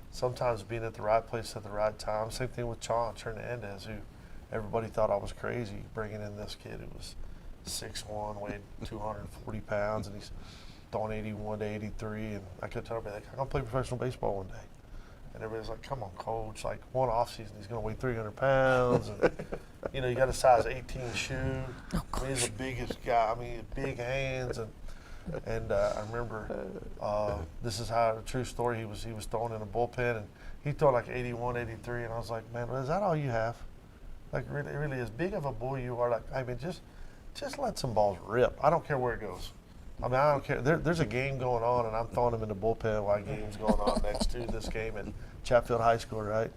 sometimes being at the right place at the right time. Same thing with Chon Hernandez, who everybody thought I was crazy bringing in this kid who was 6'1", weighed 240 pounds, and he's throwing 81 to 83. And I kept telling everybody, I'm going to play professional baseball one day. And everybody's like, come on, Coach, like one off season, he's going to weigh 300 pounds. And, you got a size 18 shoe. I mean, he's the biggest guy. I mean, big hands. And I remember this is how a true story. He was throwing in a bullpen, and he threw like 81, 83. And I was like, man, is that all you have? Like, really, as big of a boy you are, like, I mean, just let some balls rip. I don't care where it goes. I mean, I don't care. There's a game going on, and I'm throwing them in the bullpen while a game's going on next to this game at Chatfield High School, right?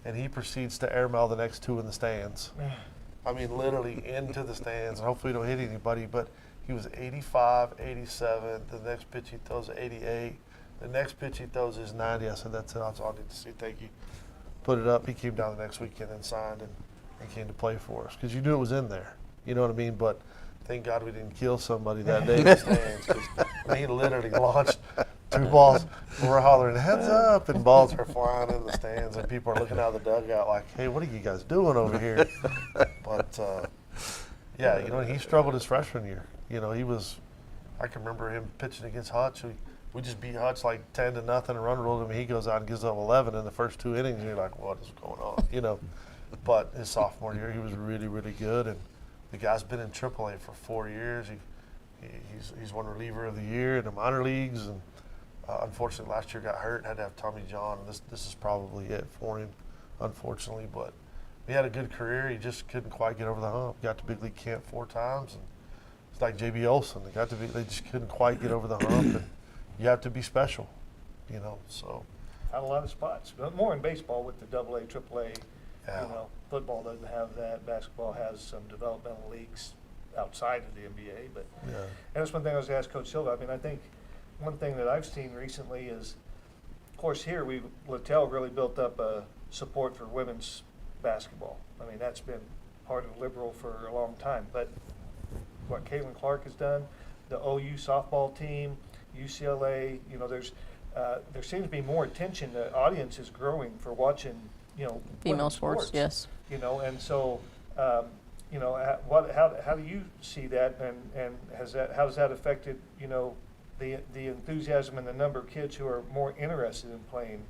And he proceeds to airmail the next 2 in the stands. I mean, literally into the stands, and hopefully he don't hit anybody. But he was 85, 87. The next pitch he throws 88. The next pitch he throws is 90. I said, that's it. That's all I need to see. Thank you. Put it up. He came down the next weekend and signed and came to play for us because you knew it was in there. You know what I mean? But thank God we didn't kill somebody that day in the stands because he literally launched 2 balls. We're hollering, heads up, and balls are flying in the stands, and people are looking out of the dugout like, hey, what are you guys doing over here? But, yeah, you know, he struggled his freshman year. You know, I can remember him pitching against Hutch. We just beat Hutch like 10-0 and run ruled him. He goes out and gives up 11 in the first 2 innings, and you're like, what is going on? You know, but his sophomore year, he was really, really good, and the guy's been in AAA for 4 years. He's won reliever of the year in the minor leagues, and unfortunately last year got hurt, had to have Tommy John. This is probably it for him, unfortunately. But he had a good career. He just couldn't quite get over the hump. Got to big league camp 4 times, and it's like J.B. Olson. They just couldn't quite get over the hump, and you have to be special, you know. So Not a lot of spots, but more in baseball with the AA, AAA. Yeah. You know, football doesn't have that. Basketball has some developmental leagues outside of the NBA. But yeah, and that's one thing I was going to ask Coach Silva. I mean, I think one thing that I've seen recently is, of course, here Littell really built up a support for women's basketball. I mean, that's been part of Liberal for a long time. But what Caitlin Clark has done, the OU softball team, UCLA, you know, there seems to be more attention. The audience is growing for watching, you know, Female women's sports, yes. You know, and so, you know, how do you see that, and how has that affected, you know, the enthusiasm and the number of kids who are more interested in playing?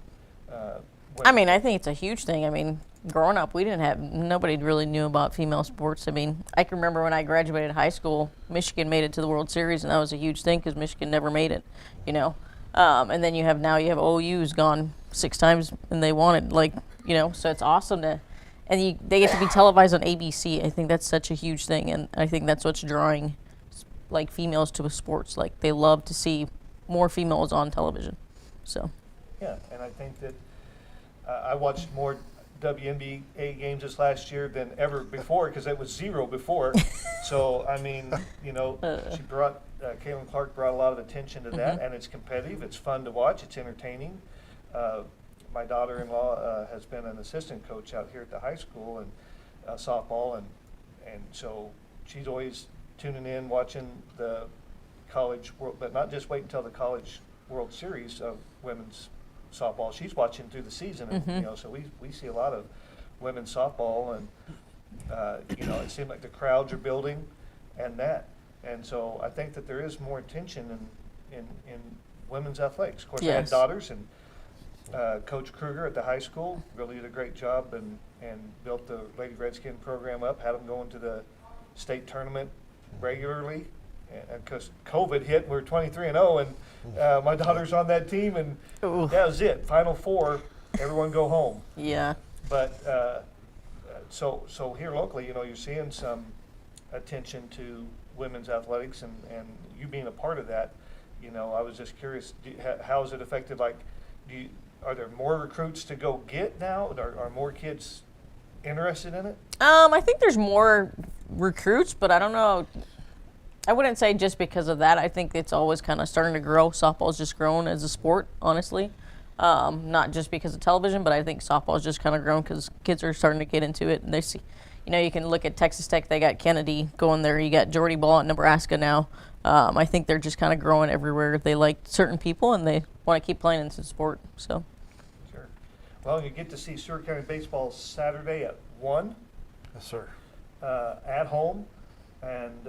I mean, I think it's a huge thing. I mean, growing up, nobody really knew about female sports. I mean, I can remember when I graduated high school, Michigan made it to the World Series, and that was a huge thing because Michigan never made it, you know. And then you have OU's gone 6 times and they won it, like, you know, so it's awesome they get to be televised on ABC. I think that's such a huge thing, and I think that's what's drawing, like, females to sports. Like, they love to see more females on television, so. Yeah, and I think that I watched more WNBA games this last year than ever before because it was 0 before. So, I mean, you know, Caitlin Clark brought a lot of attention to that, and it's competitive. It's fun to watch. It's entertaining. My daughter-in-law has been an assistant coach out here at the high school and softball, and so she's always tuning in, watching the college world, but not just wait until the college World Series of women's softball. She's watching through the season, and, you know, so we see a lot of women's softball, and you know, it seems like the crowds are building, and so I think that there is more attention in women's athletics. Of course, I had Yes. daughters, and Coach Kruger at the high school really did a great job and built the Lady Redskin program up, had them going to the state tournament regularly. And because COVID hit, we were 23-0, and my daughter's on that team, and Ooh. that was it. Final 4, everyone go home. Yeah. But so here locally, you know, you're seeing some attention to women's athletics, and you being a part of that, you know, I was just curious, how is it affected? Like, are there more recruits to go get now? Are more kids interested in it? I think there's more recruits, but I don't know. I wouldn't say just because of that. I think it's always kind of starting to grow. Softball's just grown as a sport, honestly. Not just because of television, but I think softball's just kind of grown because kids are starting to get into it. And they see, you know, you can look at Texas Tech. They got Kennedy going there. You got Jordy Ball at Nebraska now. I think they're just kind of growing everywhere. They like certain people, and they want to keep playing in the sport. So. Sure. Well, you get to see Stewart County baseball Saturday at 1 yes, sir. at home, and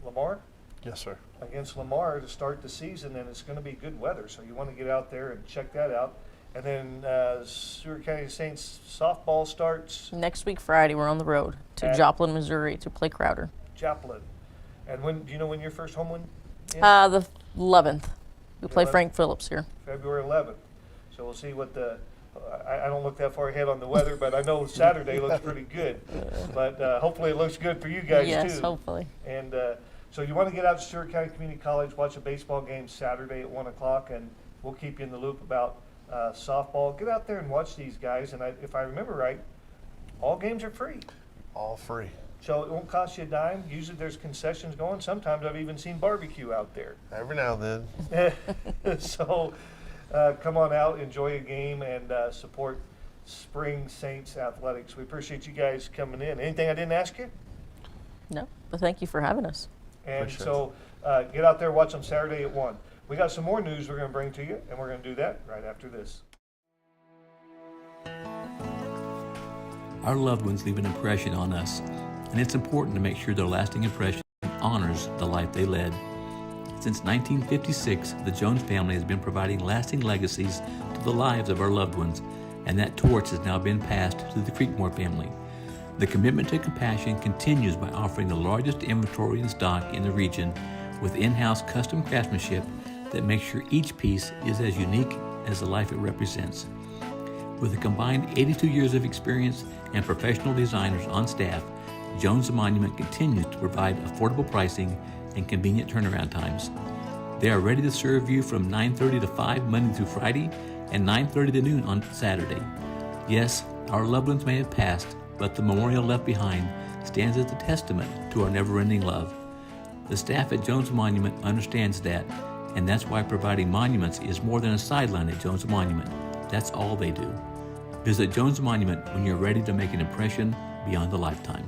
Lamar Yes, sir. against Lamar to start the season, and it's going to be good weather, so you want to get out there and check that out. And then Stewart County Saints softball starts Next week, Friday, we're on the road to At- Joplin, Missouri to play Crowder. Joplin. And when do you know when your first home win is? The 11th. We play 11th? Frank Phillips here. February 11th. So we'll see what I don't look that far ahead on the weather, but I know Saturday looks pretty good. But hopefully it looks good for you guys Yes, too. hopefully. And so you want to get out to Stewart County Community College, watch a baseball game Saturday at 1 o'clock, and we'll keep you in the loop about softball. Get out there and watch these guys. And if I remember right, all games are free. All free. So it won't cost you a dime. Usually there's concessions going. Sometimes I've even seen barbecue out there. Every now and then. So come on out, enjoy a game, and support Spring Saints Athletics. We appreciate you guys coming in. Anything I didn't ask you? No, but thank you for having us. And Appreciate so get out there, watch them Saturday at 1. We got some more news we're going to bring to you, and we're going to do that right after this. Our loved ones leave an impression on us, and it's important to make sure their lasting impression honors the life they led. Since 1956, the Jones family has been providing lasting legacies to the lives of our loved ones, and that torch has now been passed to the Creekmore family. The commitment to compassion continues by offering the largest inventory in stock in the region with in-house custom craftsmanship that makes sure each piece is as unique as the life it represents. With a combined 82 years of experience and professional designers on staff, Jones Monument continues to provide affordable pricing and convenient turnaround times. They are ready to serve you from 9:30 to 5 Monday through Friday and 9:30 to noon on Saturday. Yes, our loved ones may have passed, but the memorial left behind stands as a testament to our never-ending love. The staff at Jones Monument understands that, and that's why providing monuments is more than a sideline at Jones Monument. That's all they do. Visit Jones Monument when you're ready to make an impression beyond a lifetime.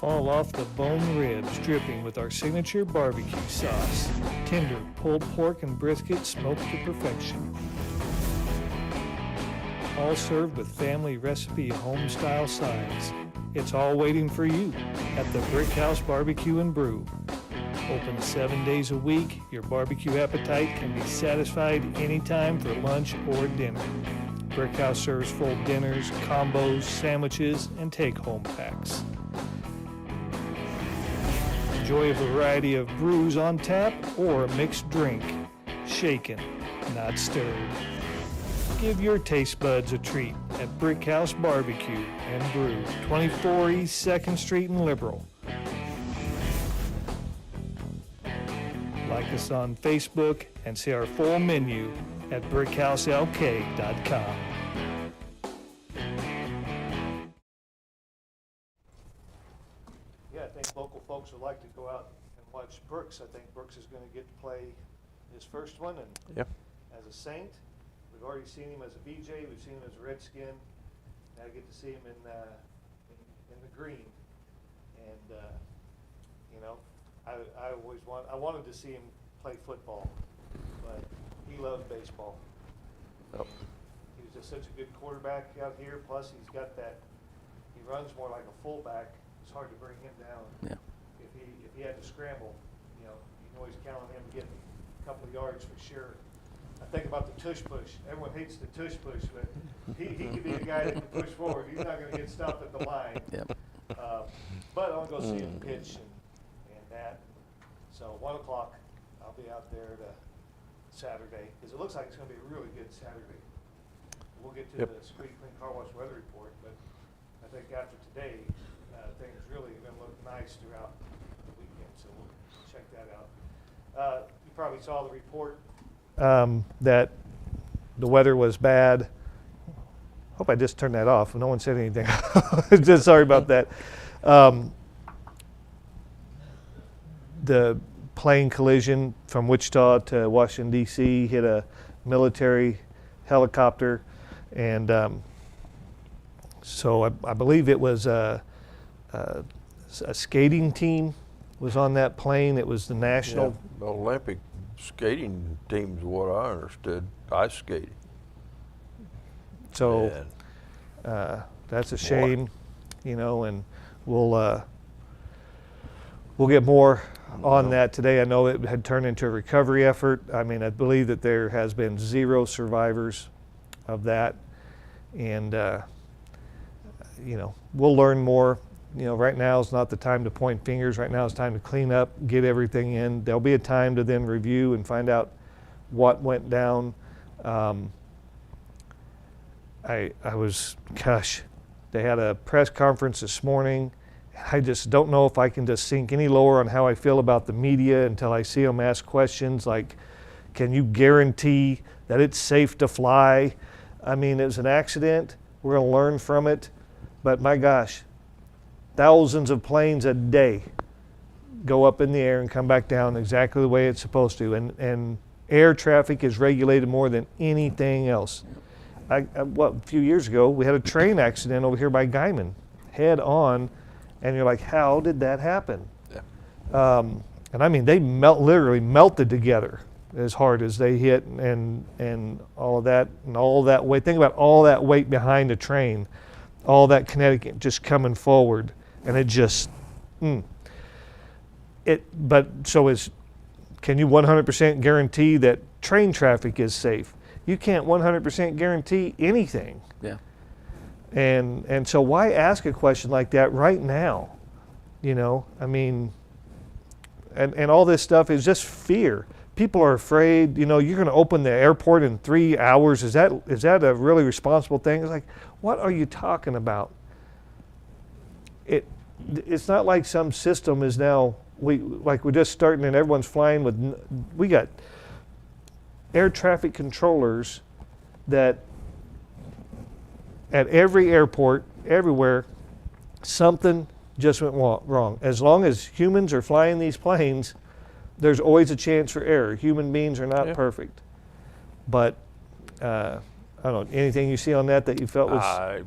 Fall off the bone ribs, dripping with our signature barbecue sauce. Tender pulled pork and brisket smoked to perfection. All served with family recipe home-style sides. It's all waiting for you at the Brick House Barbecue and Brew. Open 7 days a week, your barbecue appetite can be satisfied anytime for lunch or dinner. Brick House serves full dinners, combos, sandwiches, and take-home packs. Enjoy a variety of brews on tap or a mixed drink. Shaken, not stirred. Give your taste buds a treat at Brick House Barbecue and Brew, 24 East 2nd Street in Liberal. Like us on Facebook and see our full menu at brickhouselk.com. Yeah, I think local folks would like to go out and watch Brooks. I think Brooks is going to get to play his first one, and Yep. as a Saint. We've already seen him as a BJ. We've seen him as a Redskin. Now I get to see him in the green. And you know, I wanted to see him play football, but he loves baseball. Yep. He was just such a good quarterback out here. Plus, he runs more like a fullback. It's hard to bring him down. Yeah. If he had to scramble, you know, you can always count on him to get a couple of yards for sure. I think about the tush push. Everyone hates the tush push, but he could be a guy that can push forward. He's not going to get stopped at the line. Yep. But I want to go see him pitch and that. So 1 o'clock, I'll be out there Saturday, because it looks like it's going to be a really good Saturday. We'll get to the Squeak Clean Car Wash weather report, but I think after today, things really are going to look nice throughout the weekend. So we'll check that out. You probably saw the report. That the weather was bad. Hope I just turned that off. No one said anything. Just sorry about that. The plane collision from Wichita to Washington, D.C. hit a military helicopter. And so I believe it was a skating team was on that plane. It was the national. The Olympic skating team's what I understood. Ice skating. So that's a shame, you know, and we'll get more on that today. I know it had turned into a recovery effort. I mean, I believe that there has been 0 survivors of that, and you know, we'll learn more. You know, right now is not the time to point fingers. Right now is time to clean up, get everything in. There'll be a time to then review and find out what went down. I was, gosh, they had a press conference this morning. I just don't know if I can just sink any lower on how I feel about the media until I see them ask questions like, can you guarantee that it's safe to fly? I mean, it was an accident. We're going to learn from it. But my gosh, thousands of planes a day go up in the air and come back down exactly the way it's supposed to. And air traffic is regulated more than anything else. A few years ago, we had a train accident over here by Guyman, head on, and you're like, how did that happen? Yeah. And I mean, they literally melted together as hard as they hit, and all of that weight. Think about all that weight behind the train, all that kinetic just coming forward, and it just, But so can you 100% guarantee that train traffic is safe? You can't 100% guarantee anything. Yeah. And so why ask a question like that right now? You know, I mean, and all this stuff is just fear. People are afraid, you know, you're going to open the airport in 3 hours. Is that a really responsible thing? It's like, what are you talking about? It's not like some system is now, we're just starting and everyone's flying with, we got air traffic controllers that at every airport, everywhere, something just went wrong. As long as humans are flying these planes, there's always a chance for error. Human beings are not perfect. But I don't know, anything you see on that you felt was? I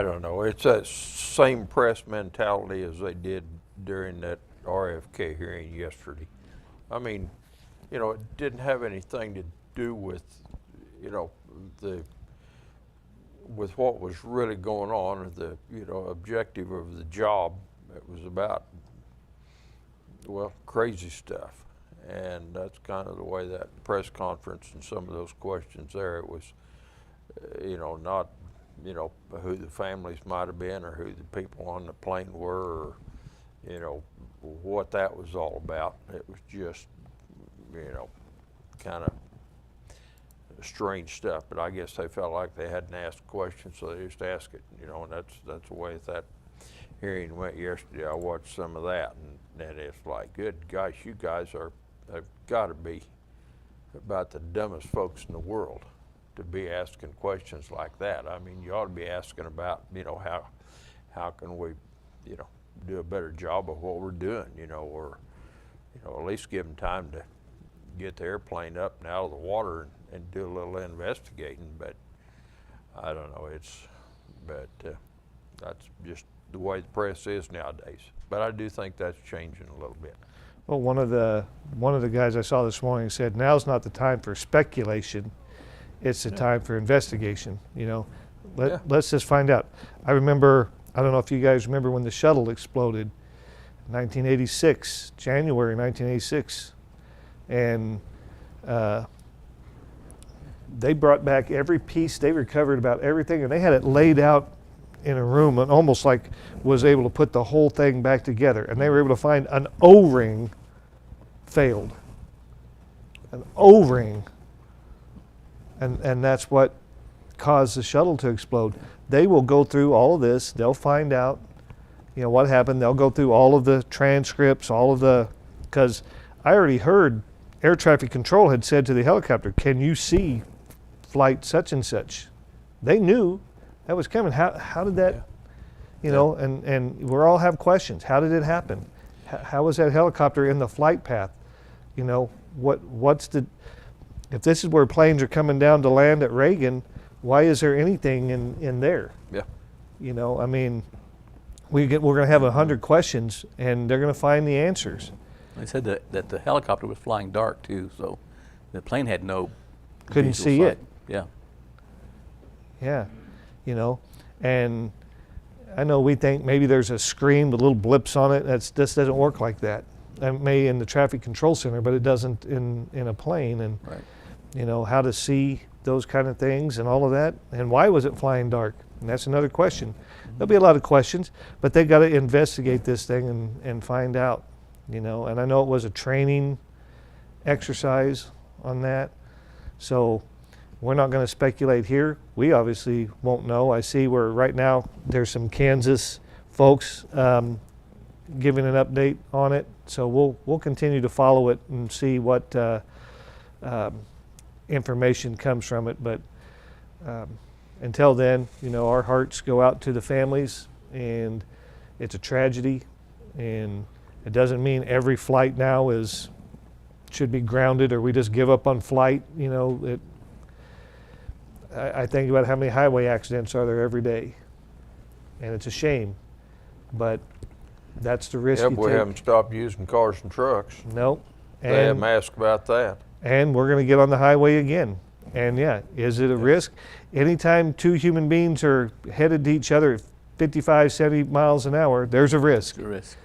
don't know. It's that same press mentality as they did during that RFK hearing yesterday. I mean, you know, it didn't have anything to do with, you know, with what was really going on, or the, you know, objective of the job. It was about, well, crazy stuff. And that's kind of the way that press conference and some of those questions there, it was, you know, not, you know, who the families might have been or who the people on the plane were, or, you know, what that was all about. It was just, you know, kind of strange stuff. But I guess they felt like they hadn't asked questions, so they just asked it, you know, and that's the way that hearing went yesterday. I watched some of that, and it's like, good gosh, you guys have got to be about the dumbest folks in the world to be asking questions like that. I mean, you ought to be asking about, you know, how can we, you know, do a better job of what we're doing, you know, or, you know, at least give them time to get the airplane up and out of the water and do a little investigating. But I don't know, that's just the way the press is nowadays. But I do think that's changing a little bit. Well, one of the guys I saw this morning said, now's not the time for speculation, it's the time for investigation. You know, let's just find out. I remember, I don't know if you guys remember when the shuttle exploded, 1986, January 1986, and they brought back every piece. They recovered about everything, and they had it laid out in a room, and almost like was able to put the whole thing back together. And they were able to find an O-ring failed, an O-ring, and that's what caused the shuttle to explode. They will go through all of this. They'll find out, you know, what happened. They'll go through all of the transcripts, because I already heard air traffic control had said to the helicopter, can you see flight such and such? They knew that was coming. How did that, you know, and we all have questions. How did it happen? How was that helicopter in the flight path? You know, if this is where planes are coming down to land at Reagan, why is there anything in there? Yeah. You know, I mean, we're going to have 100 questions, and they're going to find the answers. They said that the helicopter was flying dark too, so the plane had no Couldn't visual see sight. it. Yeah. Yeah, you know, and I know we think maybe there's a screen with little blips on it. This doesn't work like that. It may in the traffic control center, but it doesn't in a plane. And Right. you know, how to see those kind of things and all of that, and why was it flying dark? And that's another question. There'll be a lot of questions, but they got to investigate this thing and find out. You know, and I know it was a training exercise on that, so we're not going to speculate here. We obviously won't know. I see where right now there's some Kansas folks giving an update on it, so we'll continue to follow it and see what information comes from it. But until then, you know, our hearts go out to the families, and it's a tragedy, and it doesn't mean every flight now should be grounded or we just give up on flight. You know, I think about how many highway accidents are there every day, and it's a shame. But That's the risk Yeah, you but we take. haven't stopped using cars and trucks. Nope. They haven't asked about that. And we're going to get on the highway again. And yeah, is it a risk? Anytime two human beings are headed to each other at 55, 70 miles an hour, there's a risk. It's a risk.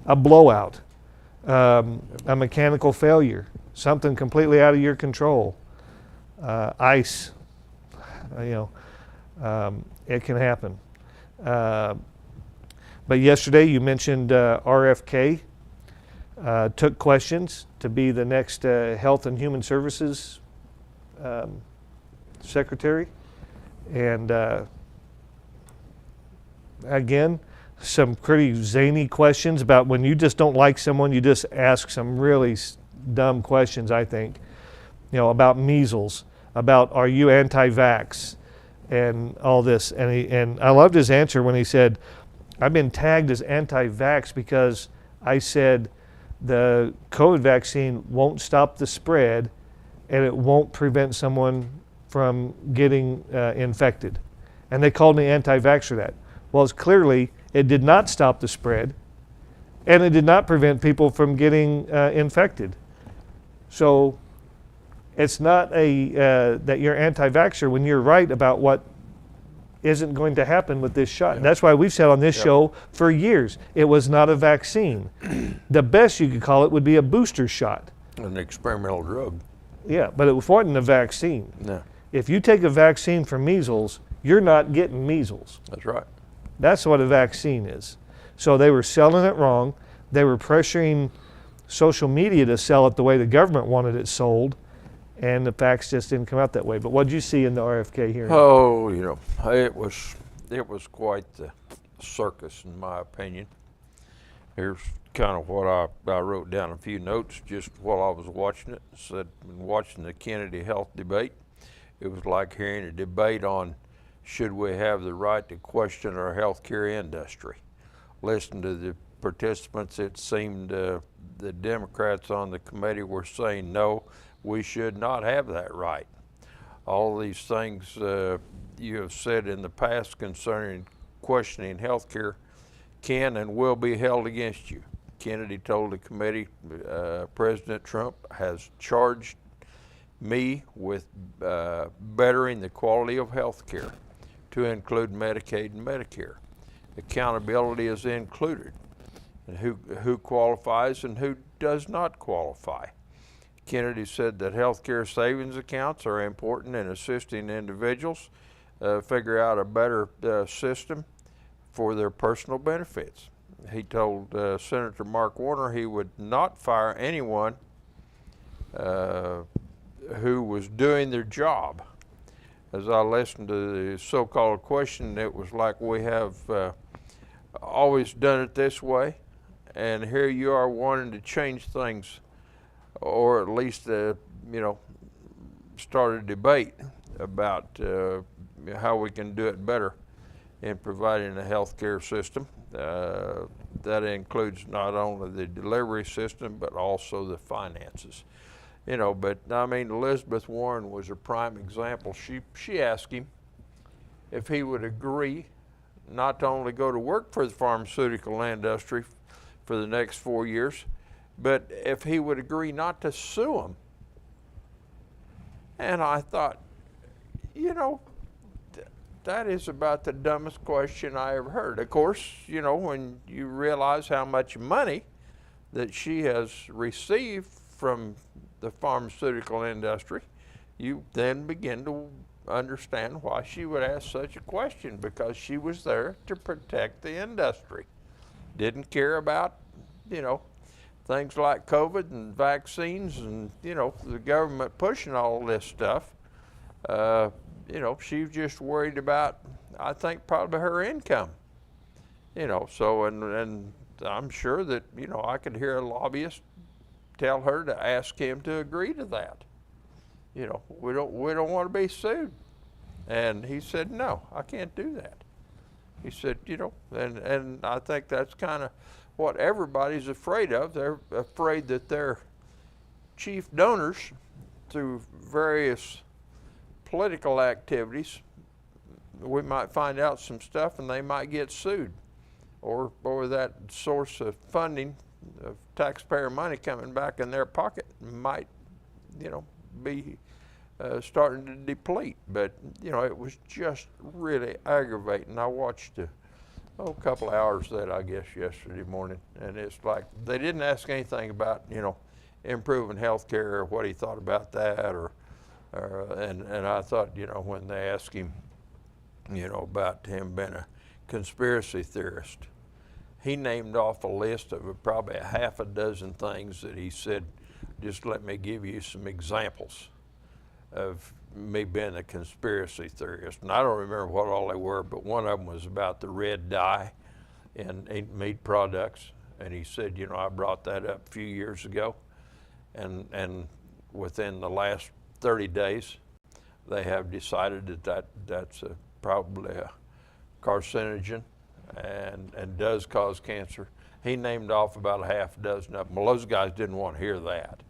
A blowout, a mechanical failure, something completely out of your control, ice, it can happen. But yesterday you mentioned RFK took questions to be the next Health and Human Services Secretary. And again, some pretty zany questions about when you just don't like someone, you just ask some really dumb questions, I think. About measles, about are you anti-vax, and all this. And I loved his answer when he said, I've been tagged as anti-vax because I said the COVID vaccine won't stop the spread and it won't prevent someone from getting infected. And they called me anti-vax for that. Well, it's clearly it did not stop the spread and it did not prevent people from getting infected. So it's not that you're anti-vaxxer when you're right about what isn't going to happen with this shot. Yeah. That's why we've said on this show for years, it was not a vaccine. The best you could call it would be a booster shot. An experimental drug. Yeah, but it wasn't a vaccine. No, If you take a vaccine for measles, you're not getting measles. that's right. That's what a vaccine is. So they were selling it wrong. They were pressuring social media to sell it the way the government wanted it sold, and the facts just didn't come out that way. But what did you see in the RFK hearing? Oh, it was quite the circus, in my opinion. Here's kind of what I wrote down a few notes just while I was watching it. It said, watching the Kennedy health debate, it was like hearing a debate on should we have the right to question our healthcare industry. Listen to the participants, it seemed the Democrats on the committee were saying no, we should not have that right. All these things you have said in the past concerning questioning healthcare can and will be held against you. Kennedy told the committee, President Trump has charged me with bettering the quality of health care to include Medicaid and Medicare. Accountability is included, and who qualifies and who does not qualify. Kennedy said that health care savings accounts are important in assisting individuals figure out a better system for their personal benefits. He told Senator Mark Warner he would not fire anyone who was doing their job. As I listened to the so-called question, it was like we have always done it this way, and here you are wanting to change things, or at least start a debate about how we can do it better in providing a health care system. That includes not only the delivery system, but also the finances. But I mean, Elizabeth Warren was a prime example. She asked him if he would agree not to only go to work for the pharmaceutical industry for the next 4 years, but if he would agree not to sue him. And I thought, that is about the dumbest question I ever heard. Of course, when you realize how much money that she has received from the pharmaceutical industry, you then begin to understand why she would ask such a question, because she was there to protect the industry. Didn't care about, things like COVID and vaccines and, the government pushing all this stuff. She was just worried about, I think, probably her income. So, and I'm sure that, I could hear a lobbyist tell her to ask him to agree to that. We don't want to be sued. And he said, no, I can't do that. He said, and I think that's kind of what everybody's afraid of. They're afraid that their chief donors, through various political activities, we might find out some stuff and they might get sued. or that source of funding of taxpayer money coming back in their pocket might, be starting to deplete. But, it was just really aggravating. I watched a couple of hours of that, I guess, yesterday morning, and it's like they didn't ask anything about, improving health care or what he thought about that, and I thought, when they asked him, about him being a conspiracy theorist, he named off a list of probably a half a dozen things that he said, just let me give you some examples of me being a conspiracy theorist. And I don't remember what all they were, but one of them was about the red dye in meat products. And he said, I brought that up a few years ago. And within the last 30 days, they have decided that's probably a carcinogen and does cause cancer. He named off about a half a dozen of them. Well, those guys didn't want to hear that.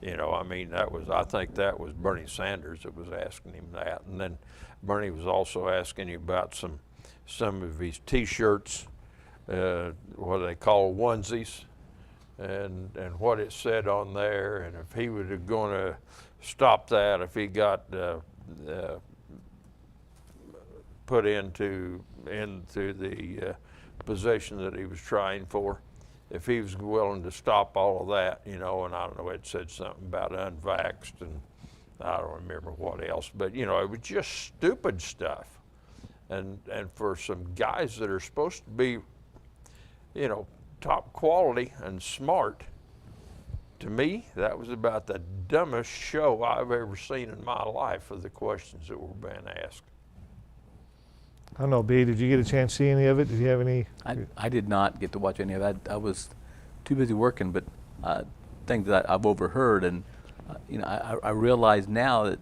I think that was Bernie Sanders that was asking him that. And then Bernie was also asking him about some of his T-shirts, what they call onesies, and what it said on there, and if he was going to stop that, if he got put into the position that he was trying for, if he was willing to stop all of that, and I don't know, it said something about unvaxxed, and I don't remember what else, but it was just stupid stuff. And for some guys that are supposed to be, top quality and smart, to me, that was about the dumbest show I've ever seen in my life of the questions that were being asked. I don't know, B, did you get a chance to see any of it? Did you have any? I did not get to watch any of that. I was too busy working, but things that I've overheard, and I realize now that,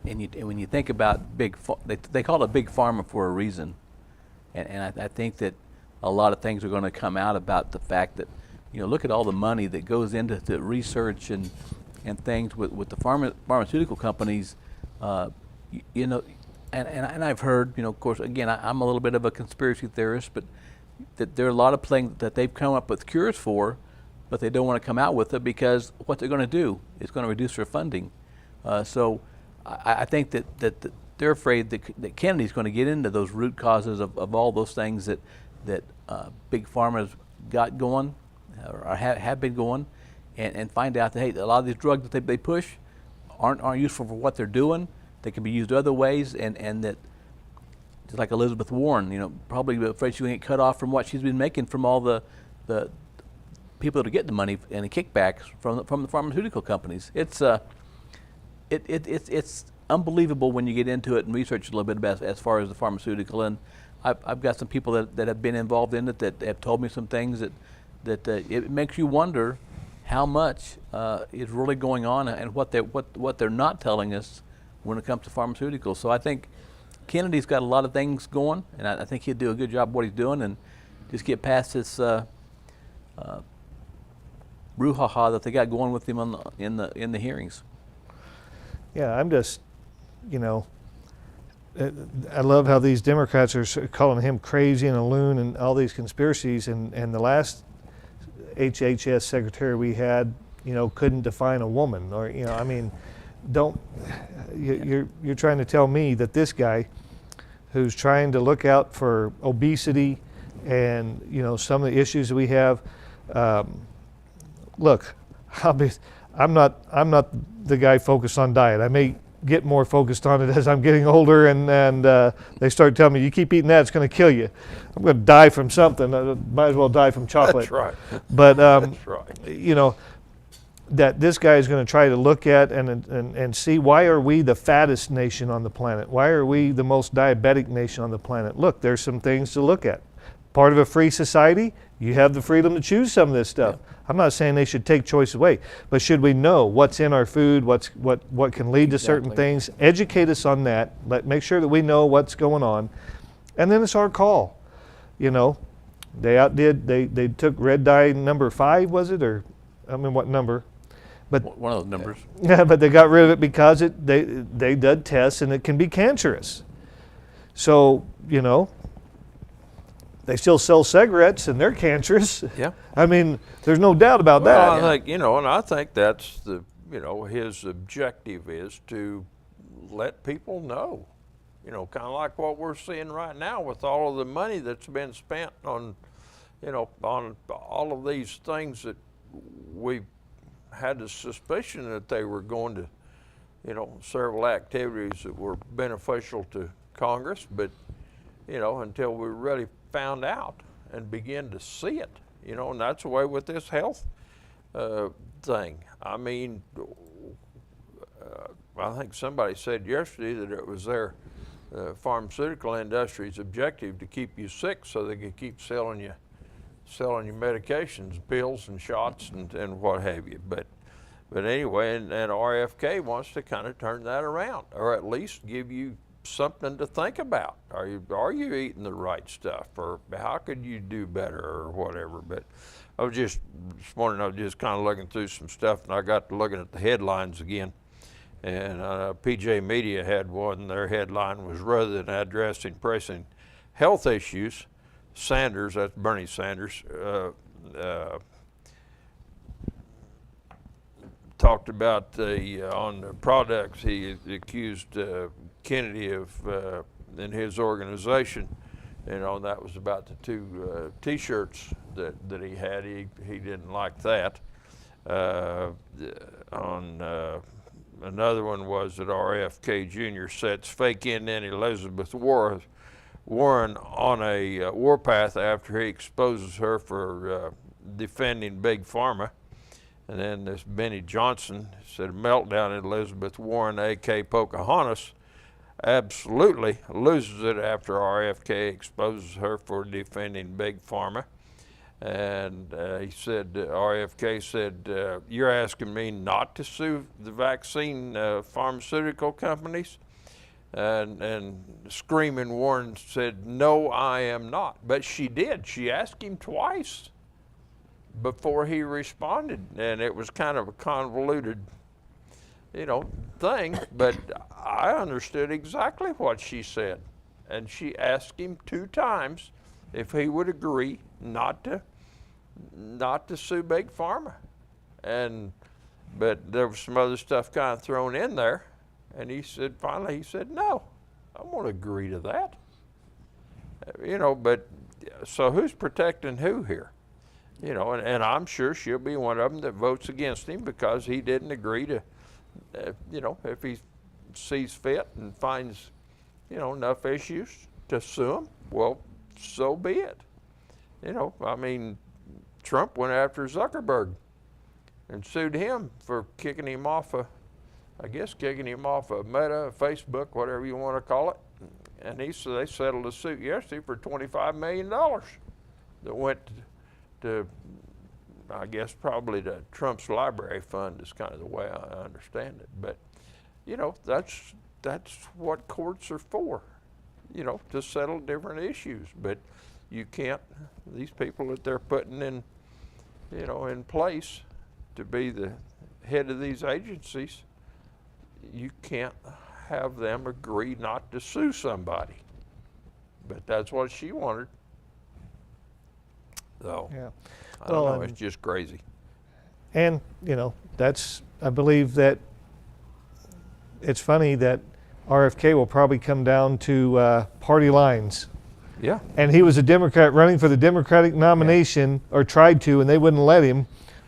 and when you think about they call it big pharma for a reason, and I think that a lot of things are going to come out about the fact that, look at all the money that goes into the research and things with the pharmaceutical companies, And I've heard, of course, again, I'm a little bit of a conspiracy theorist, but that there are a lot of things that they've come up with cures for, but they don't want to come out with it because what they're going to do is going to reduce their funding. So I think that they're afraid that Kennedy's going to get into those root causes of all those things that big pharma's got going or have been going, and find out that, hey, a lot of these drugs that they push aren't useful for what they're doing. They can be used other ways, and that, just like Elizabeth Warren, probably afraid she's going to get cut off from what she's been making from all the people that are getting the money and the kickbacks from the pharmaceutical companies. It's unbelievable when you get into it and research a little bit about as far as the pharmaceutical. And I've got some people that have been involved in it that have told me some things that it makes you wonder how much is really going on and what they're not telling us when it comes to pharmaceuticals. So I think Kennedy's got a lot of things going, and I think he'd do a good job of what he's doing, and just get past this brouhaha that they got going with him in the hearings. Yeah, I'm just, I love how these Democrats are calling him crazy and a loon and all these conspiracies, and the last HHS secretary we had, couldn't define a woman, or you're trying to tell me that this guy who's trying to look out for obesity and some of the issues that we have, look, I'm not the guy focused on diet. I may get more focused on it as I'm getting older, and they start telling me, you keep eating that, it's going to kill you. I'm going to die from something. I might as well die from chocolate. That's right. But That's right. That this guy is going to try to look at and see, why are we the fattest nation on the planet? Why are we the most diabetic nation on the planet? Look, there's some things to look at. Part of a free society, you have the freedom to choose some of this stuff. Yeah. I'm not saying they should take choice away, but should we know what's in our food, what can lead to certain things, educate us on that, make sure that we know what's going on, and then it's our call. They took red dye number 5, was it, or what number? But one of those numbers. Yeah, but they got rid of it because they did tests and it can be cancerous. So, they still sell cigarettes and they're cancerous. Yeah. I mean, there's no doubt about Well, that. I think, and I think that's his objective is to let people know, kind of like what we're seeing right now with all of the money that's been spent on, on all of these things that we had the suspicion that they were going to, several activities that were beneficial to Congress, but, until we really found out and began to see it, and that's the way with this health thing. I mean, I think somebody said yesterday that it was their pharmaceutical industry's objective to keep you sick so they could keep selling you medications, pills and shots and what have you. But anyway, and RFK wants to kind of turn that around, or at least give you something to think about. Are you eating the right stuff, or how could you do better, or whatever? But this morning I was just kind of looking through some stuff, and I got to looking at the headlines again. And PJ Media had one. Their headline was, rather than addressing pressing health issues, Sanders, that's Bernie Sanders, talked about on the products. He accused Kennedy of, in his organization, that was about the two T-shirts that he had. He didn't like that. Another one was that RFK Jr. sets fake Indian Elizabeth Warren on a warpath after he exposes her for defending Big Pharma. And then this Benny Johnson said, meltdown in Elizabeth Warren, a.k.a. Pocahontas, absolutely loses it after RFK exposes her for defending Big Pharma. And he said, RFK said, you're asking me not to sue the vaccine pharmaceutical companies? And screaming Warren said, no, I am not. But she did. She asked him twice before he responded. And it was kind of a convoluted, thing. But I understood exactly what she said. And she asked him 2 times if he would agree not to sue Big Pharma. But there was some other stuff kind of thrown in there, and finally he said, no, I won't agree to that. But so who's protecting who here? And I'm sure she'll be one of them that votes against him because he didn't agree to, if he sees fit and finds, enough issues to sue him, well, so be it. I mean, Trump went after Zuckerberg and sued him for kicking him off of Meta, Facebook, whatever you want to call it. And they settled a suit yesterday for $25 million that went to, I guess, probably to Trump's library fund is kind of the way I understand it. But, that's what courts are for, to settle different issues. But you can't, these people that they're putting in, in place to be the head of these agencies, you can't have them agree not to sue somebody. But that's what she wanted. So, Yeah. I don't know, it's just crazy. And, I believe that it's funny that RFK will probably come down to party lines. Yeah. And he was a Democrat running for the Democratic nomination, or tried to, and they wouldn't let him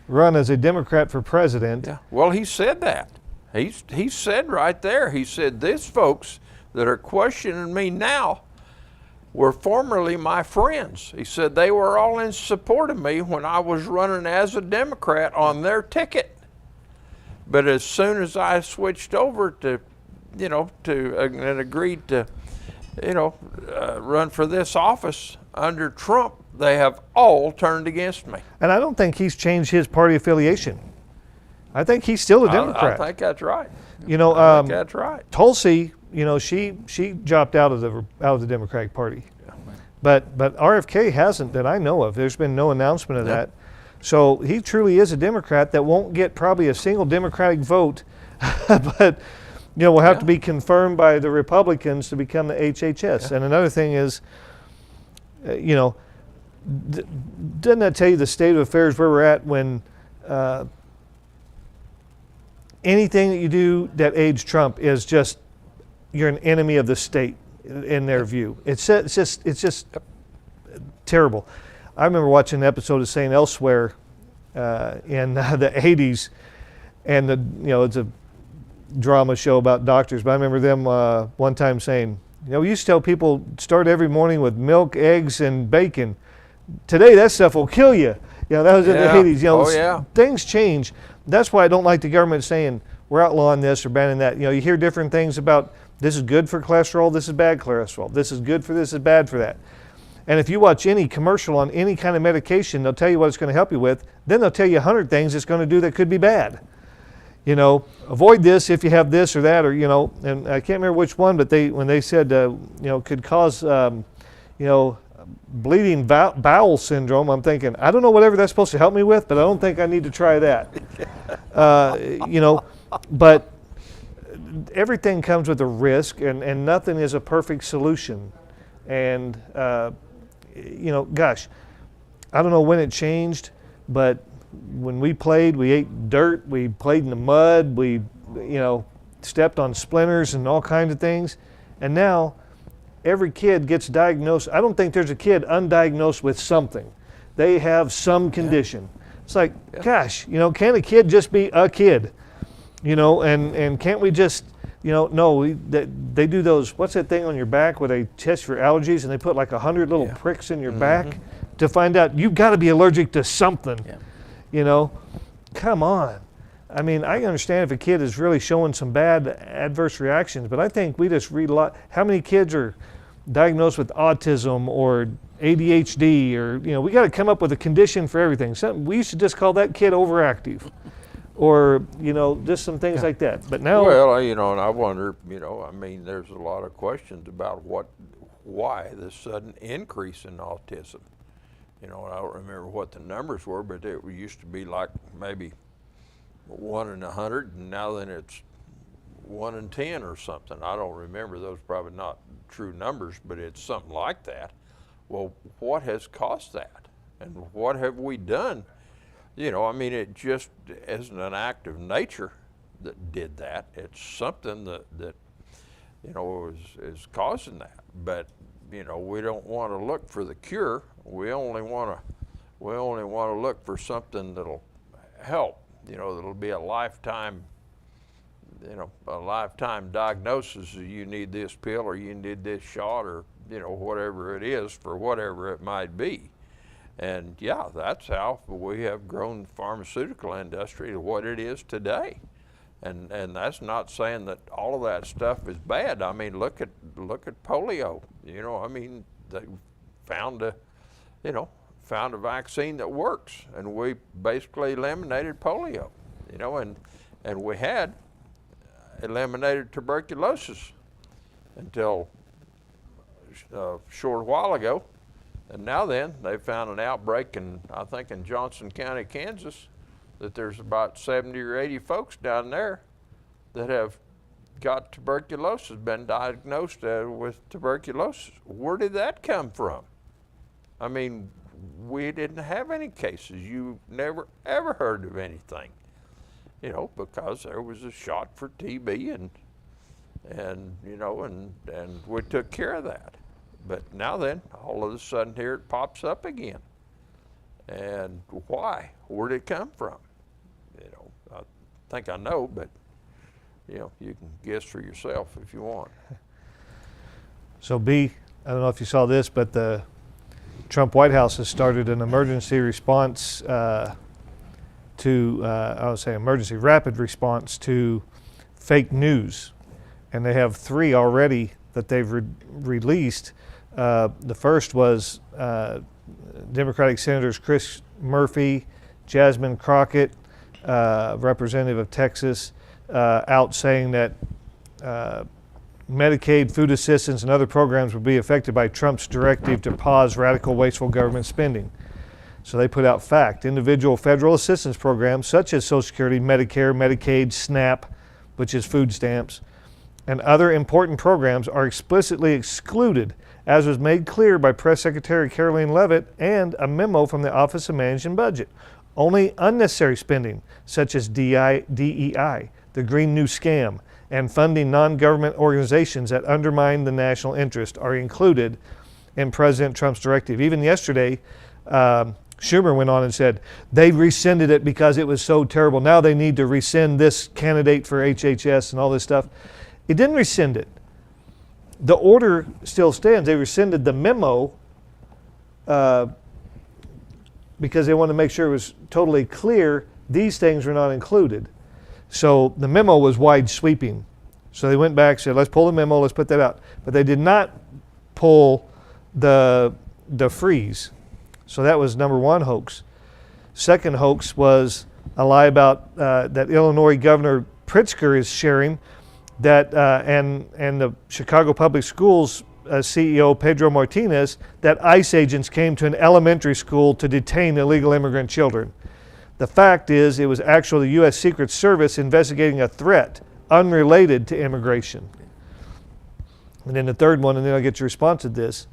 run as a Democrat for president. Yeah. Well, he said that. He said right there, he said, these folks that are questioning me now were formerly my friends. He said they were all in support of me when I was running as a Democrat on their ticket. But as soon as I switched over to, and agreed to, run for this office under Trump, they have all turned against me. And I don't think he's changed his party affiliation. I think he's still a Democrat. I think that's right. I think that's right. Tulsi, she dropped out of the Democratic Party. Yeah. But RFK hasn't, that I know of. There's been no announcement of that. So he truly is a Democrat that won't get probably a single Democratic vote, but will have to be confirmed by the Republicans to become the HHS. And another thing is, you know, doesn't that tell you the state of affairs where we're at when anything that you do that aids Trump is just, you're an enemy of the state in their view. It's just terrible. I remember watching an episode of St. Elsewhere in the 80s, and it's a drama show about doctors, but I remember them one time saying, we used to tell people start every morning with milk, eggs, and bacon. Today that stuff will kill you. That was in the 80s. Things change. That's why I don't like the government saying we're outlawing this or banning that. You hear different things about this is good for cholesterol, this is bad cholesterol, this is good for this is bad for that. And if you watch any commercial on any kind of medication, they'll tell you what it's going to help you with. Then they'll tell you 100 things it's going to do that could be bad. Avoid this if you have this or that, or and I can't remember which one, but when they said could cause bleeding bowel syndrome, I'm thinking, I don't know whatever that's supposed to help me with, but I don't think I need to try that. But everything comes with a risk, and nothing is a perfect solution. And gosh, I don't know when it changed, but when we played, we ate dirt, we played in the mud, we stepped on splinters and all kinds of things. And now every kid gets diagnosed. I don't think there's a kid undiagnosed with something. They have some condition. It's like, gosh, can a kid just be a kid? And can't we just, no, they do those, what's that thing on your back where they test for allergies and they put like 100 little pricks in your back to find out you've got to be allergic to something. Come on. I mean, I understand if a kid is really showing some bad adverse reactions, but I think we just read a lot. How many kids are diagnosed with autism or ADHD, or we got to come up with a condition for everything. We used to just call that kid overactive, or just some things like that. But now, well, and I wonder, there's a lot of questions about why this sudden increase in autism. I don't remember what the numbers were, but it used to be like maybe 1 in 100, and now then it's 1 in 10 or something. I don't remember. Those are probably not true numbers, but it's something like that. Well, what has caused that? And what have we done? It just isn't an act of nature that did that. It's something that is causing that. But, we don't want to look for the cure. We only want to look for something that'll help. That'll be a lifetime diagnosis. You need this pill, or you need this shot, or whatever it is, for whatever it might be. And that's how we have grown the pharmaceutical industry to what it is today. And that's not saying that all of that stuff is bad. I mean, look at polio. They found a vaccine that works, and we basically eliminated polio. And we had eliminated tuberculosis until a short while ago. And now then, they found an outbreak I think in Johnson County, Kansas, that there's about 70 or 80 folks down there that have got tuberculosis, been diagnosed with tuberculosis. Where did that come from? I mean, we didn't have any cases. You never ever heard of anything, because there was a shot for TB, and we took care of that. But now then, all of a sudden here it pops up again. And why? Where did it come from? I think I know, but you can guess for yourself if you want. So I don't know if you saw this, but the Trump White House has started an emergency response emergency rapid response to fake news. And they have 3 already that they've released. The first was Democratic Senators Chris Murphy, Jasmine Crockett, representative of Texas, out saying that Medicaid, food assistance, and other programs would be affected by Trump's directive to pause radical, wasteful government spending. So they put out fact. Individual federal assistance programs such as Social Security, Medicare, Medicaid, SNAP, which is food stamps, and other important programs are explicitly excluded, as was made clear by Press Secretary Caroline Leavitt and a memo from the Office of Management Budget. Only unnecessary spending, such as DEI, the Green New Scam, and funding non-government organizations that undermine the national interest, are included in President Trump's directive. Even yesterday, Schumer went on and said, they rescinded it because it was so terrible. Now they need to rescind this candidate for HHS and all this stuff. It didn't rescind it. The order still stands. They rescinded the memo because they wanted to make sure it was totally clear these things were not included. So the memo was wide sweeping. So they went back and said, let's pull the memo, let's put that out. But they did not pull the freeze. So that was number one hoax. Second hoax was a lie about that Illinois Governor Pritzker is sharing that, and the Chicago Public Schools CEO Pedro Martinez, that ICE agents came to an elementary school to detain illegal immigrant children. The fact is, it was actually the U.S. Secret Service investigating a threat unrelated to immigration. And then the third one, and then I'll get your response to this.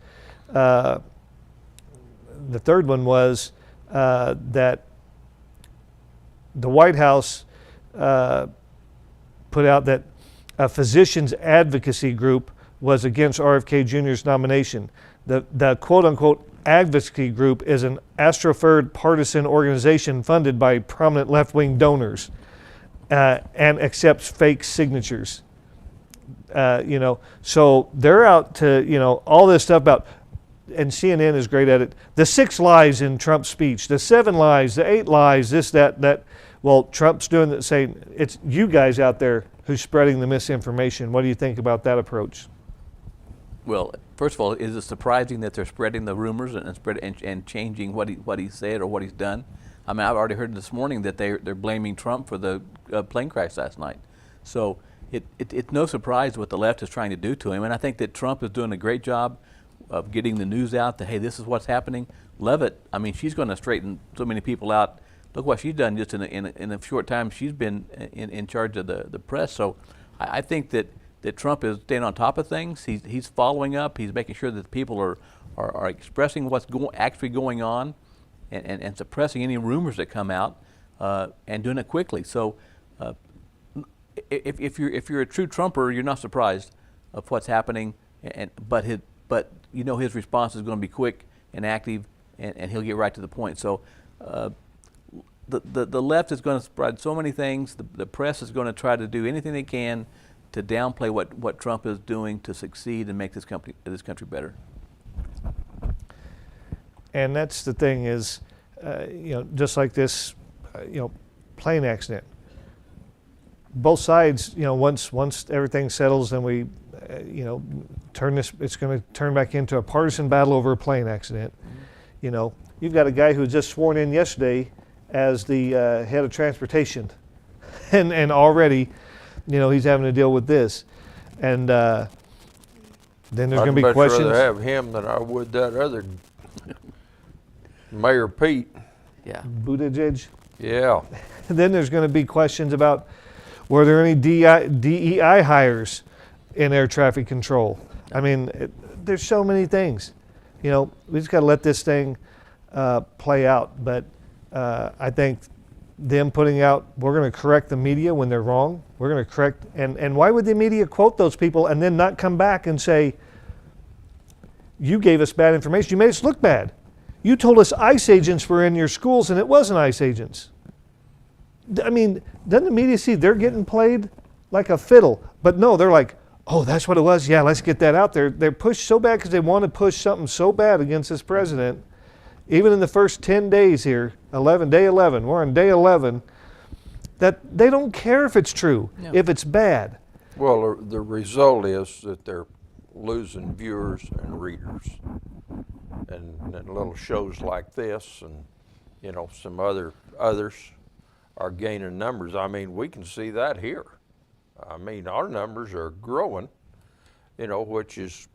The third one was that the White House put out that a physicians advocacy group was against RFK Jr.'s nomination. The quote-unquote advocacy group is an astroferred partisan organization funded by prominent left-wing donors and accepts fake signatures. So they're out to, all this stuff about, and CNN is great at it, the 6 lies in Trump's speech, the 7 lies, the 8 lies, this, that. Well, Trump's doing that, saying it's you guys out there who's spreading the misinformation. What do you think about that approach? Well, first of all, is it surprising that they're spreading the rumors and changing what he said or what he's done? I mean, I've already heard this morning that they're blaming Trump for the plane crash last night. So it's no surprise what the left is trying to do to him. And I think that Trump is doing a great job of getting the news out that, hey, this is what's happening. Leavitt, I mean, she's going to straighten so many people out. Look what she's done just in a short time she's been in charge of the press. So I think that Trump is staying on top of things. He's following up. He's making sure that people are expressing what's actually going on and suppressing any rumors that come out and doing it quickly. So if you're a true Trumper, you're not surprised of what's happening. But his response is going to be quick and active, and he'll get right to the point. So the left is going to spread so many things. The press is going to try to do anything they can to downplay what Trump is doing to succeed and make this country better. And that's the thing is, just like this, plane accident. Both sides, once everything settles and we, turn this, it's going to turn back into a partisan battle over a plane accident. Mm-hmm. You've got a guy who was just sworn in yesterday as the head of transportation, and already, he's having to deal with this, and then there's going to be questions. I'd much rather have him than I would that other Mayor Pete. Yeah. Buttigieg. Yeah. Then there's going to be questions about, were there any DEI hires in air traffic control? I mean, there's so many things. We just got to let this thing play out. But I think them putting out, we're going to correct the media when they're wrong. We're going to correct, and why would the media quote those people and then not come back and say, you gave us bad information, you made us look bad. You told us ICE agents were in your schools and it wasn't ICE agents. I mean, doesn't the media see they're getting played like a fiddle? But no, they're like, oh, that's what it was? Yeah, let's get that out there. They're pushed so bad because they want to push something so bad against this president. Even in the first 10 days here, day 11, we're on day 11, that they don't care if it's true, if it's bad. Well, the result is that they're losing viewers and readers. And little shows like this and, some others are gaining numbers. I mean, we can see that here. I mean, our numbers are growing, which is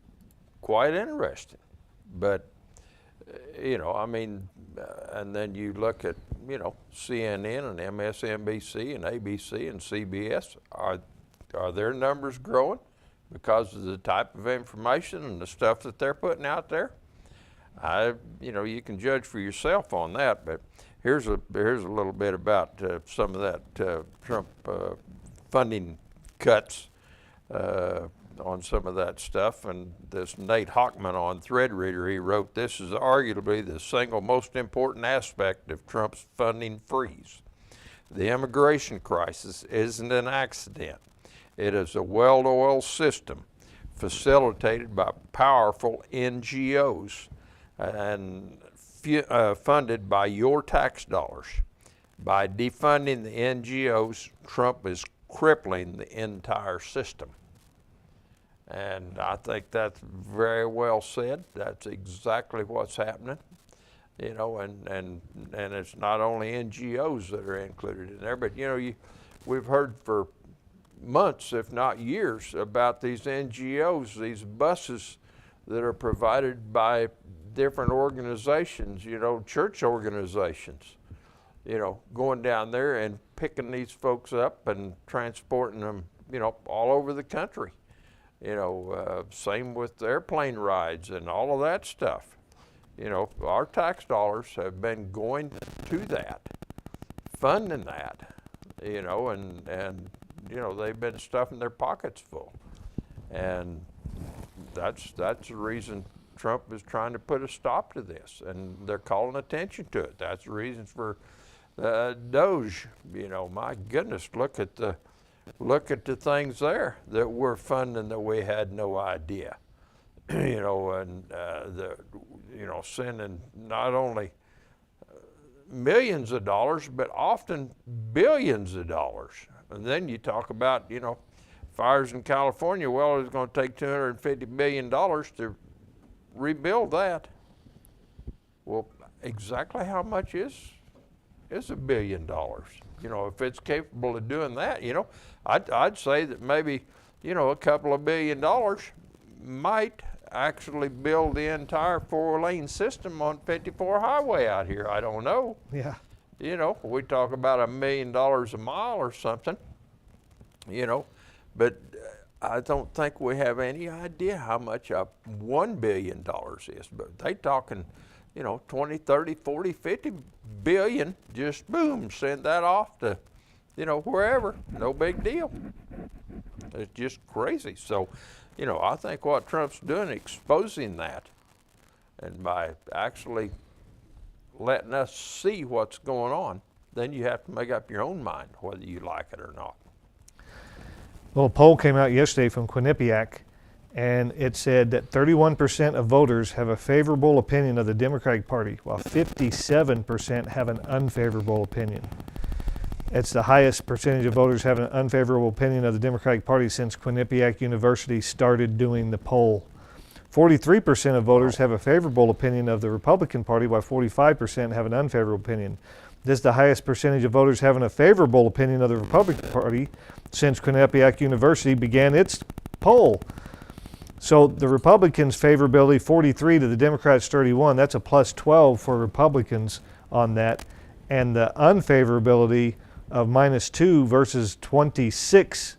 quite interesting. But, and then you look at, CNN and MSNBC and ABC and CBS Are their numbers growing because of the type of information and the stuff that they're putting out there? You can judge for yourself on that, but here's a little bit about some of that Trump funding cuts on some of that stuff. And this Nate Hochman on Threadreader, he wrote, "This is arguably the single most important aspect of Trump's funding freeze. The immigration crisis isn't an accident. It is a well-oiled system facilitated by powerful NGOs and funded by your tax dollars. By defunding the NGOs, Trump is crippling the entire system." And I think that's very well said. That's exactly what's happening. And it's not only NGOs that are included in there, but we've heard for months, if not years, about these NGOs, these buses that are provided by different organizations, church organizations, going down there and picking these folks up and transporting them, all over the country. Same with airplane rides and all of that stuff. Our tax dollars have been going to that, funding that, and they've been stuffing their pockets full. And that's the reason Trump is trying to put a stop to this, and they're calling attention to it. That's the reason for Doge. My goodness, look at the things there that we're funding that we had no idea. Sending not only millions of dollars, but often billions of dollars. And then you talk about, fires in California. Well, it's going to take $250 billion to rebuild that. Well, exactly how much is $1 billion? If it's capable of doing that, I'd say that maybe, a couple of $1 billion might actually build the entire 4-lane system on 54 highway out here. I don't know. Yeah. We talk about $1 million a mile or something, but I don't think we have any idea how much $1 billion is. But they talking, 20, 30, 40, 50 billion, just boom, send that off to, wherever, no big deal. It's just crazy. So, I think what Trump's doing, exposing that, and by actually letting us see what's going on, then you have to make up your own mind whether you like it or not. Well, a poll came out yesterday from Quinnipiac, and it said that 31% of voters have a favorable opinion of the Democratic Party, while 57% have an unfavorable opinion. It's the highest percentage of voters have an unfavorable opinion of the Democratic Party since Quinnipiac University started doing the poll. 43% of voters have a favorable opinion of the Republican Party, while 45% have an unfavorable opinion. This is the highest percentage of voters having a favorable opinion of the Republican Party since Quinnipiac University began its poll. So the Republicans' favorability 43 to the Democrats 31. That's a plus 12 for Republicans on that. And the unfavorability of -2 versus 26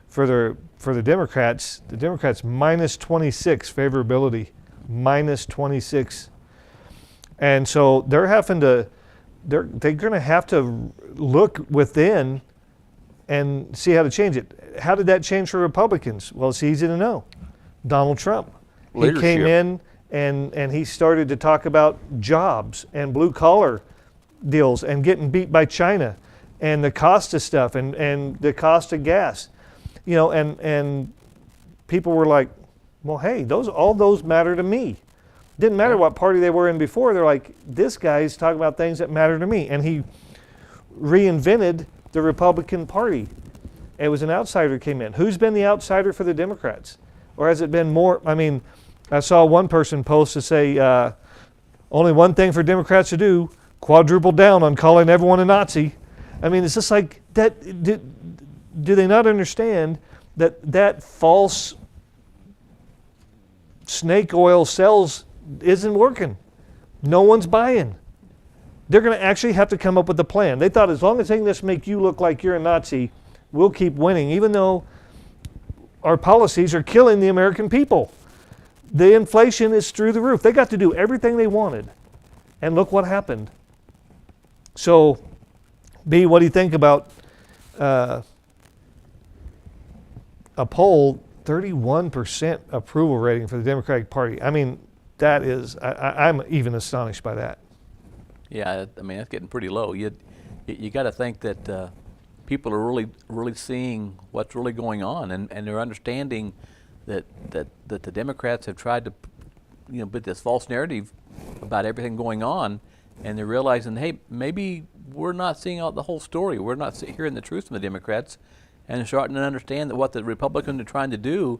for the Democrats. The Democrats minus 26 favorability, minus 26. And so they're going to have to look within and see how to change it. How did that change for Republicans? Well, it's easy to know. Donald Trump. Leadership. He came in and he started to talk about jobs and blue collar deals and getting beat by China and the cost of stuff and the cost of gas. And people were like, well, hey, all those matter to me. Didn't matter what party they were in before. They're like, this guy's talking about things that matter to me. And he reinvented the Republican Party. It was an outsider came in. Who's been the outsider for the Democrats? Or has it been more? I mean, I saw one person post to say, only one thing for Democrats to do, quadruple down on calling everyone a Nazi. I mean, it's just like that. Do they not understand that false snake oil sells isn't working? No one's buying. They're going to actually have to come up with a plan. They thought as long as they can just make you look like you're a Nazi, we'll keep winning. Even though our policies are killing the American people. The inflation is through the roof. They got to do everything they wanted. And look what happened. So, B, what do you think about a poll, 31% approval rating for the Democratic Party? I mean, that is, I'm even astonished by that. Yeah, I mean, that's getting pretty low. You got to think that people are really seeing what's really going on, and they're understanding that the Democrats have tried to, put this false narrative about everything going on, and they're realizing, hey, maybe we're not seeing out the whole story. We're not hearing the truth from the Democrats, and they're starting to understand that what the Republicans are trying to do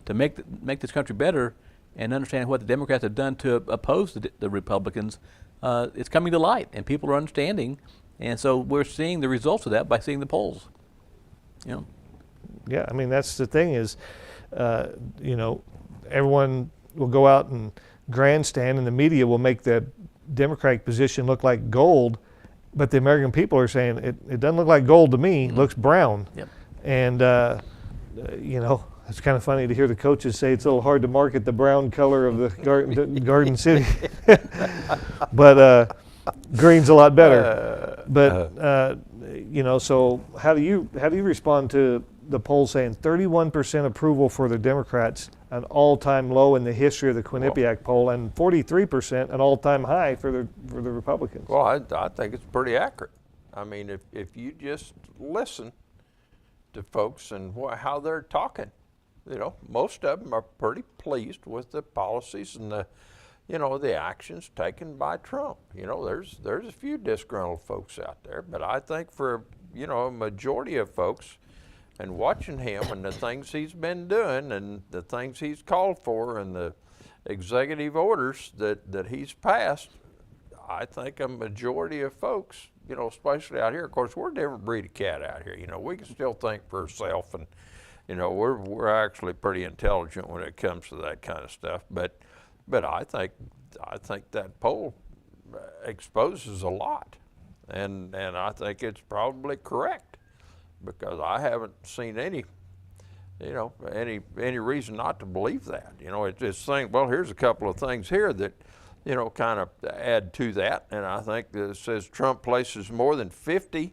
to make this country better, and understanding what the Democrats have done to oppose the Republicans, it's coming to light, and people are understanding, and so we're seeing the results of that by seeing the polls. Yeah, I mean, that's the thing is, everyone will go out and grandstand, and the media will make the Democratic position look like gold, but the American people are saying it doesn't look like gold to me, it looks brown. Yep. And, it's kind of funny to hear the coaches say it's a little hard to market the brown color of the Garden City. But green's a lot better. So how do you respond to the poll saying 31% approval for the Democrats, an all-time low in the history of the Quinnipiac poll, and 43% an all-time high for the Republicans? Well, I think it's pretty accurate. I mean, if you just listen to folks and how they're talking, most of them are pretty pleased with the policies and the actions taken by Trump. There's a few disgruntled folks out there, but I think for a majority of folks, and watching him and the things he's been doing and the things he's called for and the executive orders that he's passed, I think a majority of folks, especially out here, of course, we're a different breed of cat out here. We can still think for ourselves, and we're actually pretty intelligent when it comes to that kind of stuff. But I think that poll exposes a lot, and I think it's probably correct, because I haven't seen any reason not to believe that. It's saying, well, here's a couple of things here that kind of add to that, and I think that it says Trump places more than 50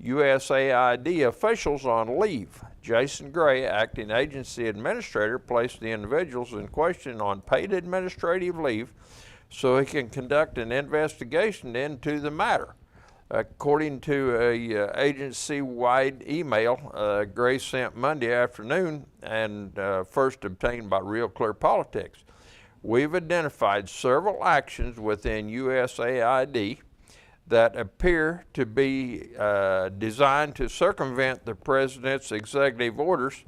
USAID officials on leave. Jason Gray, acting agency administrator, placed the individuals in question on paid administrative leave so he can conduct an investigation into the matter. According to a agency-wide email Gray sent Monday afternoon and first obtained by Real Clear Politics, we've identified several actions within USAID that appear to be designed to circumvent the president's executive orders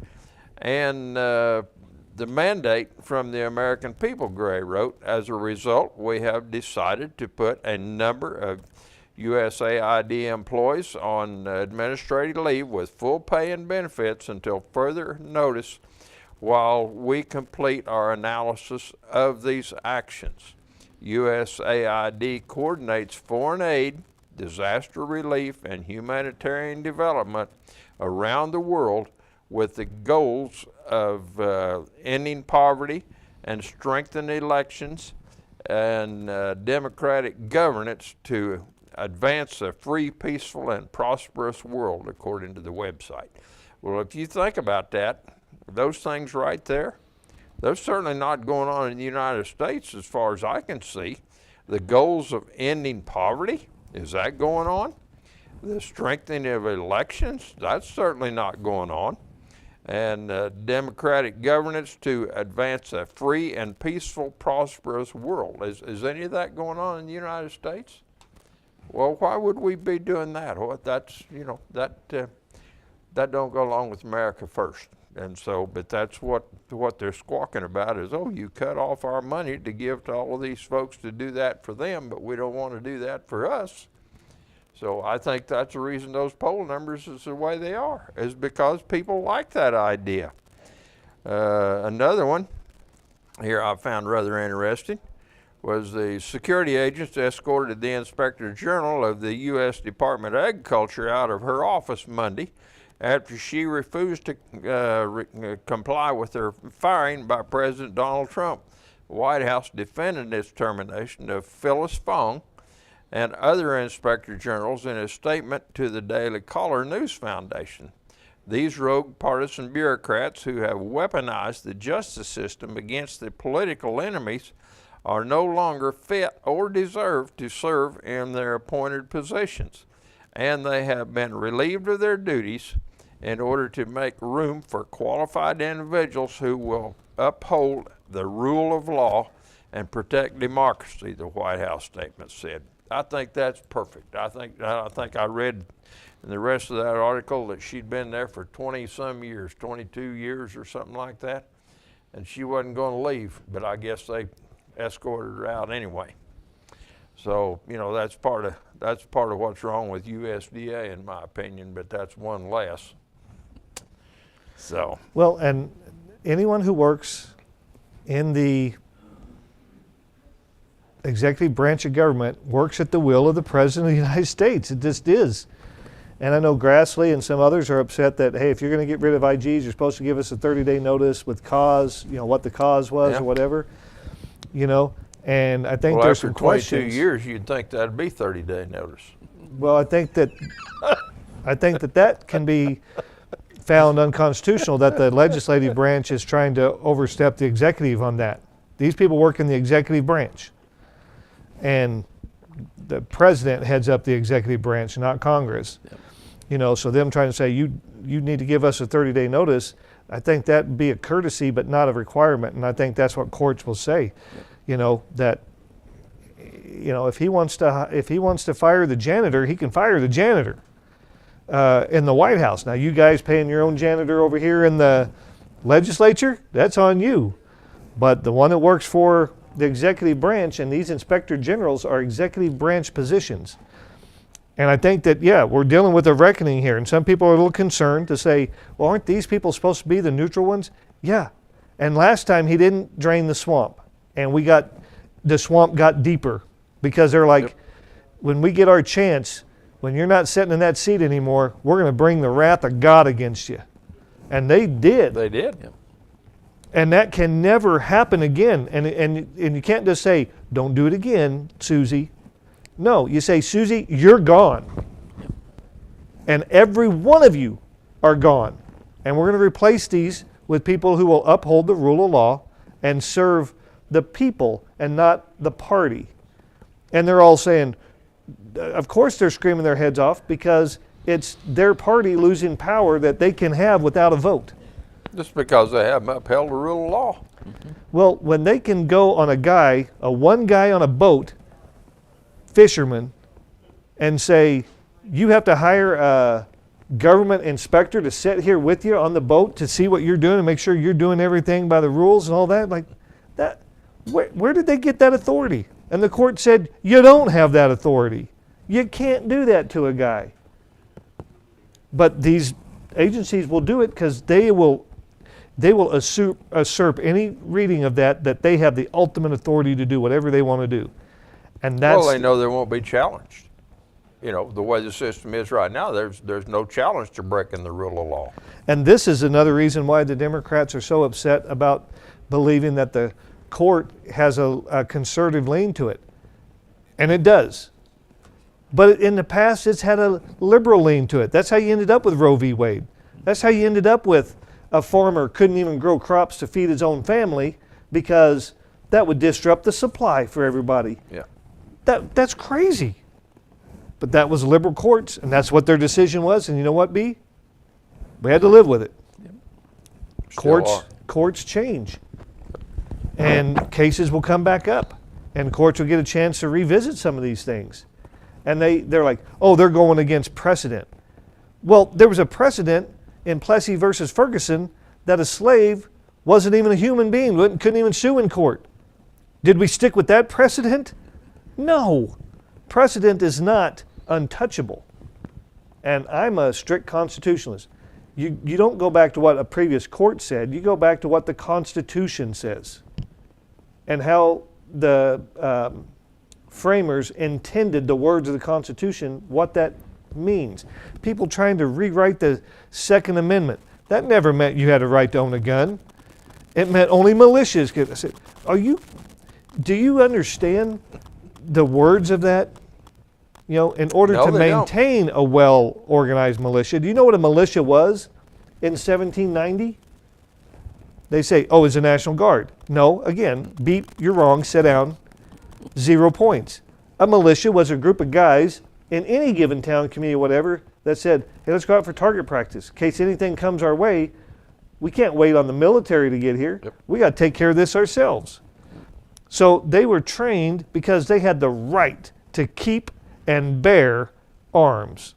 and the mandate from the American people, Gray wrote. As a result, we have decided to put a number of USAID employees on administrative leave with full pay and benefits until further notice while we complete our analysis of these actions. USAID coordinates foreign aid, disaster relief, and humanitarian development around the world with the goals of ending poverty and strengthening elections and democratic governance to advance a free, peaceful, and prosperous world, according to the website. Well, if you think about that, those things right there, those certainly not going on in the United States as far as I can see. The goals of ending poverty, is that going on? The strengthening of elections, that's certainly not going on. And democratic governance to advance a free and peaceful, prosperous world. Is any of that going on in the United States? Well, why would we be doing that? Well, that's, that don't go along with America first. And so, but that's what they're squawking about is, oh, you cut off our money to give to all of these folks to do that for them, but we don't want to do that for us. So I think that's the reason those poll numbers is the way they are, is because people like that idea. Another one here I found rather interesting was the security agents escorted the Inspector General of the U.S. Department of Agriculture out of her office Monday after she refused to comply with her firing by President Donald Trump. The White House defended its termination of Phyllis Fong and other inspector generals in a statement to the Daily Caller News Foundation. These rogue partisan bureaucrats who have weaponized the justice system against the political enemies are no longer fit or deserve to serve in their appointed positions, and they have been relieved of their duties in order to make room for qualified individuals who will uphold the rule of law and protect democracy, the White House statement said. I think that's perfect. I think I read in the rest of that article that she'd been there for 20-some years, 22 years or something like that, and she wasn't going to leave, but I guess they escorted her out anyway. So, you know, that's part of what's wrong with USDA, in my opinion, but that's one less. So. Well, and anyone who works in the executive branch of government works at the will of the President of the United States. It just is. And I know Grassley and some others are upset that, hey, if you're going to get rid of IGs, you're supposed to give us a 30-day notice with cause, you know, what the cause was or whatever, you know. And I think there's some questions. After 22 years, you'd think that'd be 30-day notice. Well, I think that that can be found unconstitutional, that the legislative branch is trying to overstep the executive on that. These people work in the executive branch, and the president heads up the executive branch, not Congress. Yep. You know, so them trying to say you need to give us a 30-day notice, I think that'd be a courtesy but not a requirement, and I think that's what courts will say. Yep. You know, that, you know, if he wants to fire the janitor, he can fire the janitor in the White House. Now, you guys paying your own janitor over here in the legislature, that's on you. But the one that works for the executive branch, and these inspector generals are executive branch positions. And I think that, yeah, we're dealing with a reckoning here. And some people are a little concerned to say, well, aren't these people supposed to be the neutral ones? Yeah. And last time he didn't drain the swamp. And the swamp got deeper because they're like, when we get our chance, when you're not sitting in that seat anymore, we're going to bring the wrath of God against you. And they did. They did. Yep. And that can never happen again. And you can't just say, don't do it again, Susie. No, you say, Susie, you're gone. And every one of you are gone. And we're going to replace these with people who will uphold the rule of law and serve the people and not the party. And they're all saying, of course they're screaming their heads off because it's their party losing power that they can have without a vote. Just because they haven't upheld the rule of law. Mm-hmm. Well, when they can go on one guy on a boat, fisherman, and say, you have to hire a government inspector to sit here with you on the boat to see what you're doing and make sure you're doing everything by the rules and all that, like that, where did they get that authority? And the court said, you don't have that authority. You can't do that to a guy. But these agencies will do it because they will usurp any reading of that they have the ultimate authority to do whatever they want to do. And that's, well, they know they won't be challenged. You know, the way the system is right now, there's no challenge to breaking the rule of law. And this is another reason why the Democrats are so upset about believing that the court has a conservative lean to it. And it does. But in the past, it's had a liberal lean to it. That's how you ended up with Roe v. Wade. That's how you ended up with a farmer couldn't even grow crops to feed his own family because that would disrupt the supply for everybody. Yeah. That's crazy. But that was liberal courts, and that's what their decision was. And you know what, B? We had to live with it. Yep. Courts change. And cases will come back up. And courts will get a chance to revisit some of these things. And they're like, oh, they're going against precedent. Well, there was a precedent in Plessy versus Ferguson that a slave wasn't even a human being, couldn't even sue in court. Did we stick with that precedent? No. Precedent is not untouchable. And I'm a strict constitutionalist. You don't go back to what a previous court said. You go back to what the Constitution says and how the framers intended the words of the Constitution, what that means. People trying to rewrite the Second Amendment. That never meant you had a right to own a gun. It meant only militias could. I said, do you understand the words of that? You know, in order No, to they don't. maintain a well-organized militia. Do you know what a militia was in 1790? They say, oh, it's a National Guard. No, again, beep, you're wrong, sit down, 0 points. A militia was a group of guys in any given town, community, whatever, that said, hey, let's go out for target practice. In case anything comes our way, we can't wait on the military to get here. Yep. We got to take care of this ourselves. So they were trained because they had the right to keep and bear arms.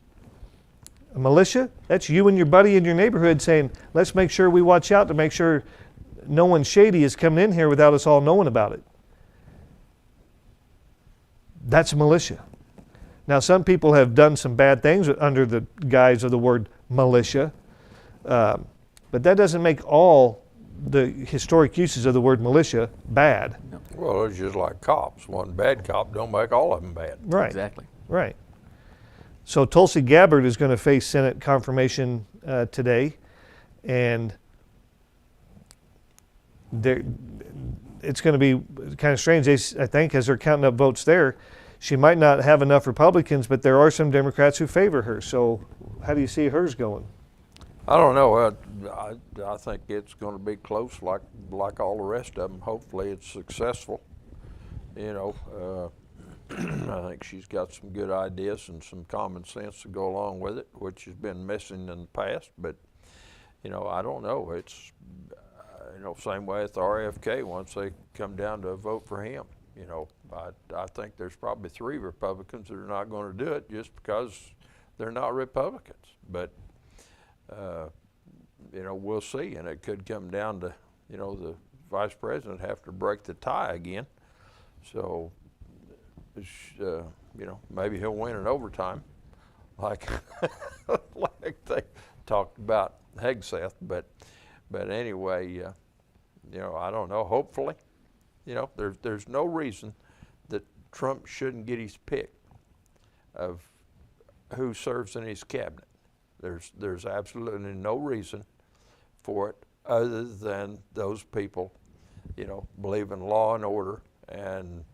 A militia, that's you and your buddy in your neighborhood saying, let's make sure we watch out to make sure no one shady is coming in here without us all knowing about it. That's a militia. Now, some people have done some bad things under the guise of the word militia, but that doesn't make all the historic uses of the word militia bad. Well, it's just like cops. One bad cop don't make all of them bad. Right. Exactly. Right. So Tulsi Gabbard is going to face Senate confirmation today, and it's going to be kind of strange. I think as they're counting up votes there, she might not have enough Republicans, but there are some Democrats who favor her. So how do you see hers going? I don't know. I think it's going to be close, like all the rest of them. Hopefully, it's successful. You know, I think she's got some good ideas and some common sense to go along with it, which has been missing in the past. But you know, I don't know. It's you know, same way with the RFK. Once they come down to a vote for him, you know, I think there's probably 3 Republicans that are not going to do it just because they're not Republicans. But you know, we'll see, and it could come down to, you know, the vice president have to break the tie again. So, you know, maybe he'll win in overtime, like like they talked about Hegseth. But anyway, you know, I don't know. Hopefully, you know, there's no reason that Trump shouldn't get his pick of who serves in his cabinet. There's absolutely no reason for it other than those people, you know, believe in law and order, and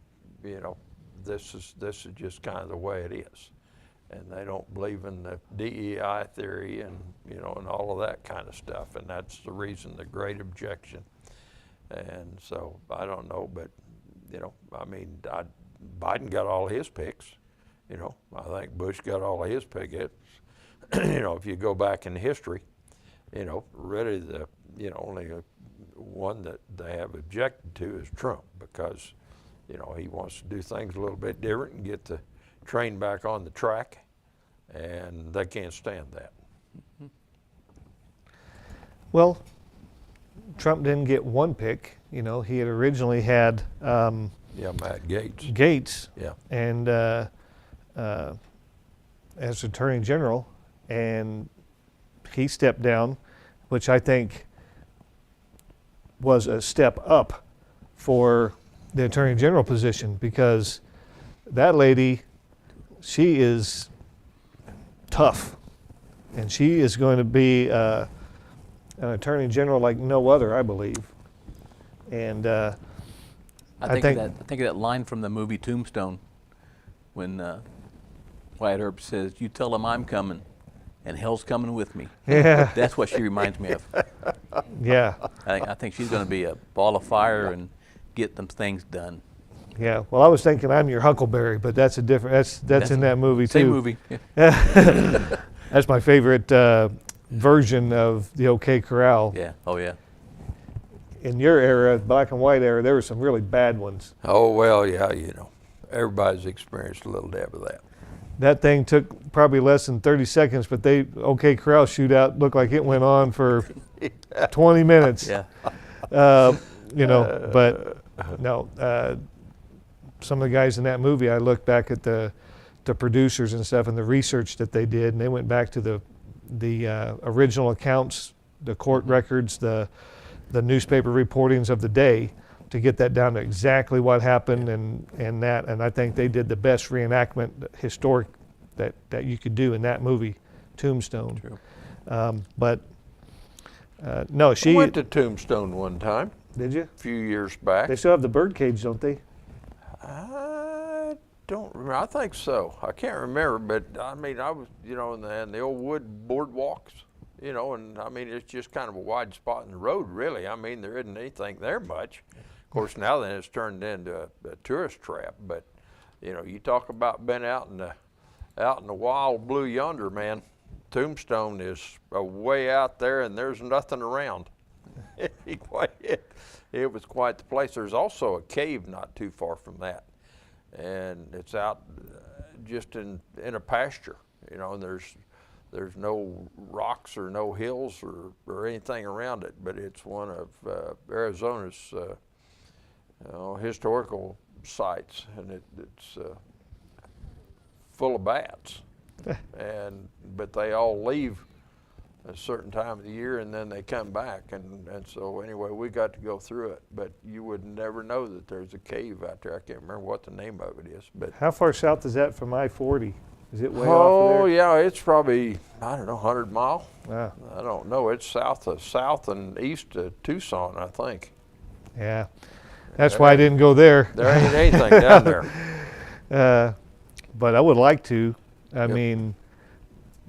you know, this is just kind of the way it is, and they don't believe in the DEI theory and, you know, and all of that kind of stuff, and that's the reason, the great objection. And so I don't know, but you know, I mean, Biden got all his picks, you know. I think Bush got all of his picks. You know, if you go back in history, you know, really the, you know, only one that they have objected to is Trump, because, you know, he wants to do things a little bit different and get the train back on the track, and they can't stand that. Well, Trump didn't get one pick. You know, he had originally had Yeah, Matt Gaetz. Gates, Yeah. and as Attorney General, and he stepped down, which I think was a step up for the Attorney General position, because that lady, she is tough, and she is going to be an Attorney General like no other, I believe. And I think of that line from the movie Tombstone, when Wyatt Earp says, "You tell them I'm coming, and hell's coming with me." Yeah. That's what she reminds me of. yeah, I think she's going to be a ball of fire and get them things done. yeah. Well, I was thinking I'm your Huckleberry, but that's a different. That's in that movie too. Same movie. Yeah. That's my favorite version of the OK Corral. Yeah. Oh yeah. In your era, black and white era, there were some really bad ones. Oh, well, yeah, you know, everybody's experienced a little bit of that. That thing took probably less than 30 seconds, but OK Corral shootout looked like it went on for 20 minutes. Yeah. You know, but no, some of the guys in that movie, I looked back at the producers and stuff and the research that they did, and they went back to the original accounts, the court records, the newspaper reportings of the day to get that down to exactly what happened and I think they did the best reenactment historic that you could do in that movie, Tombstone. True. No, I she went to Tombstone one time, did you? a few years back. They still have the birdcage, don't they? I don't remember. I think so. I can't remember, but I mean, I was, in the old wood boardwalks, and I mean, it's just kind of a wide spot in the road, really. I mean, there isn't anything there much. Of course, now then it's turned into a tourist trap. But you talk about being out in the wild blue yonder, man. Tombstone is way out there, and there's nothing around. It was quite the place. There's also a cave not too far from that, and it's out just in a pasture, and there's no rocks or no hills or anything around it, but it's one of Arizona's historical sites, and it's full of bats. But they all leave a certain time of the year, and then they come back, and so anyway, we got to go through it, but you would never know that there's a cave out there. I can't remember what the name of it is, but How far south is that from I-40? Is it way off oh of there? yeah, it's probably, I don't know, 100 mile. Wow. I don't know. It's south and east of Tucson, I think. Yeah, that's why I didn't go there. There ain't anything down there. But I would like to. I mean,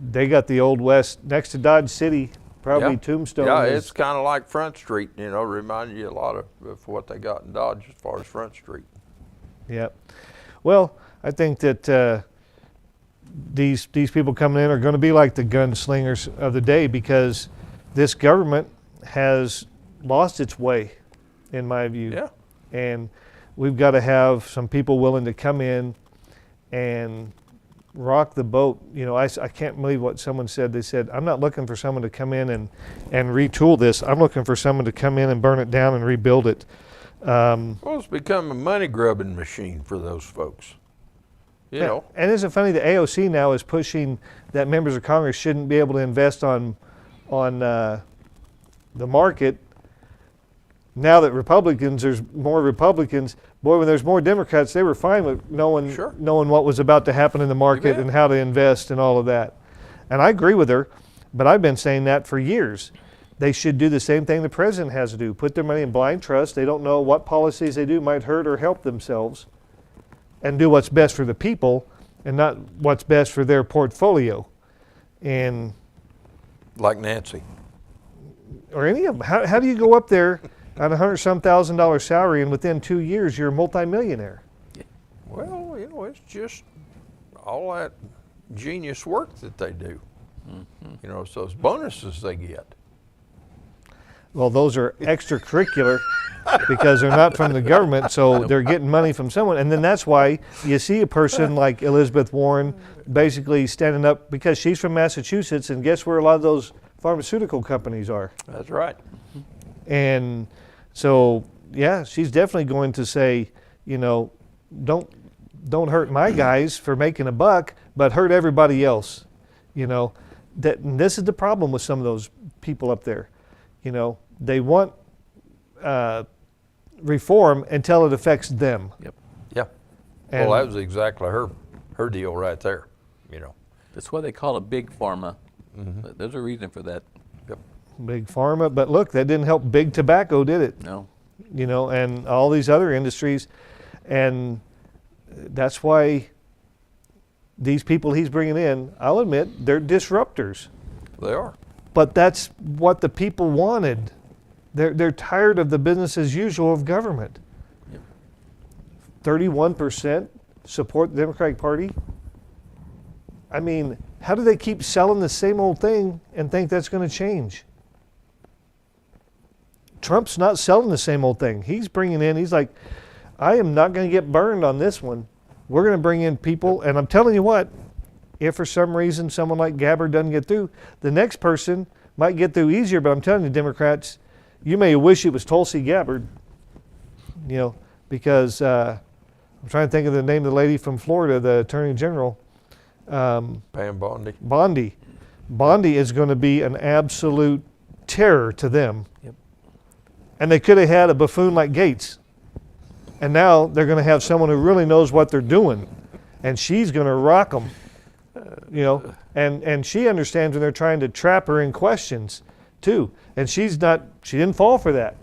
they got the Old West next to Dodge City, probably Yeah. Tombstone. Yeah, is- it's kind of like Front Street, reminded you a lot of what they got in Dodge as far as Front Street. Yep. Well, I think that these people coming in are going to be like the gunslingers of the day, because this government has lost its way, in my view. Yeah. And we've got to have some people willing to come in and rock the boat. I can't believe what someone said. They said, I'm not looking for someone to come in and retool this. I'm looking for someone to come in and burn it down and rebuild it. Well, it's become a money grubbing machine for those folks. And isn't it funny, the AOC now is pushing that members of Congress shouldn't be able to invest on the market. Now that there's more Republicans, boy, when there's more Democrats, they were fine with knowing what was about to happen in the market and how to invest and all of that. And I agree with her, but I've been saying that for years. They should do the same thing the president has to do, put their money in blind trust. They don't know what policies they do might hurt or help themselves, and do what's best for the people and not what's best for their portfolio. And Like Nancy. or any of them. How do you go up there on $100,000 salary and within 2 years you're a multimillionaire? Well, it's just all that genius work that they do. It's those bonuses they get. Well, those are extracurricular because they're not from the government, so they're getting money from someone. And then that's why you see a person like Elizabeth Warren basically standing up, because she's from Massachusetts, and guess where a lot of those pharmaceutical companies are? That's right. And so, yeah, she's definitely going to say, don't hurt my guys for making a buck, but hurt everybody else. And this is the problem with some of those people up there. They want reform until it affects them. Yep. Yeah. And Well, that was exactly her deal right there. That's why they call it big pharma. But there's a reason for that. Yep. Big pharma, but look, that didn't help big tobacco, did it? No. And all these other industries. And that's why these people he's bringing in, I'll admit, they're disruptors. They are. But that's what the people wanted. They're tired of the business as usual of government. Yep. 31% support the Democratic Party. I mean, how do they keep selling the same old thing and think that's going to change? Trump's not selling the same old thing. He's bringing in, he's like, I am not going to get burned on this one. We're going to bring in people, and I'm telling you what, if for some reason someone like Gabbard doesn't get through, the next person might get through easier, but I'm telling you, Democrats, you may wish it was Tulsi Gabbard, because I'm trying to think of the name of the lady from Florida, the Attorney General. Pam Bondi. Bondi is going to be an absolute terror to them. Yep. And they could have had a buffoon like Gates. And now they're going to have someone who really knows what they're doing. And she's going to rock them. you know, and she understands when they're trying to trap her in questions too. And she didn't fall for that.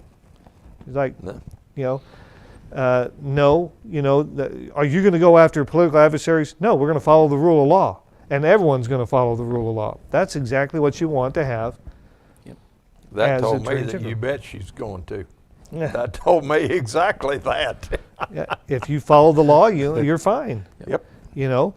She's like, No. you know, no, you know, are you going to go after political adversaries? No, we're going to follow the rule of law. And everyone's going to follow the rule of law. That's exactly what you want to have. That as told me Attorney that General. you bet she's going to. Yeah. That told me exactly that. Yeah, if you follow the law, you're fine. Yep. You know,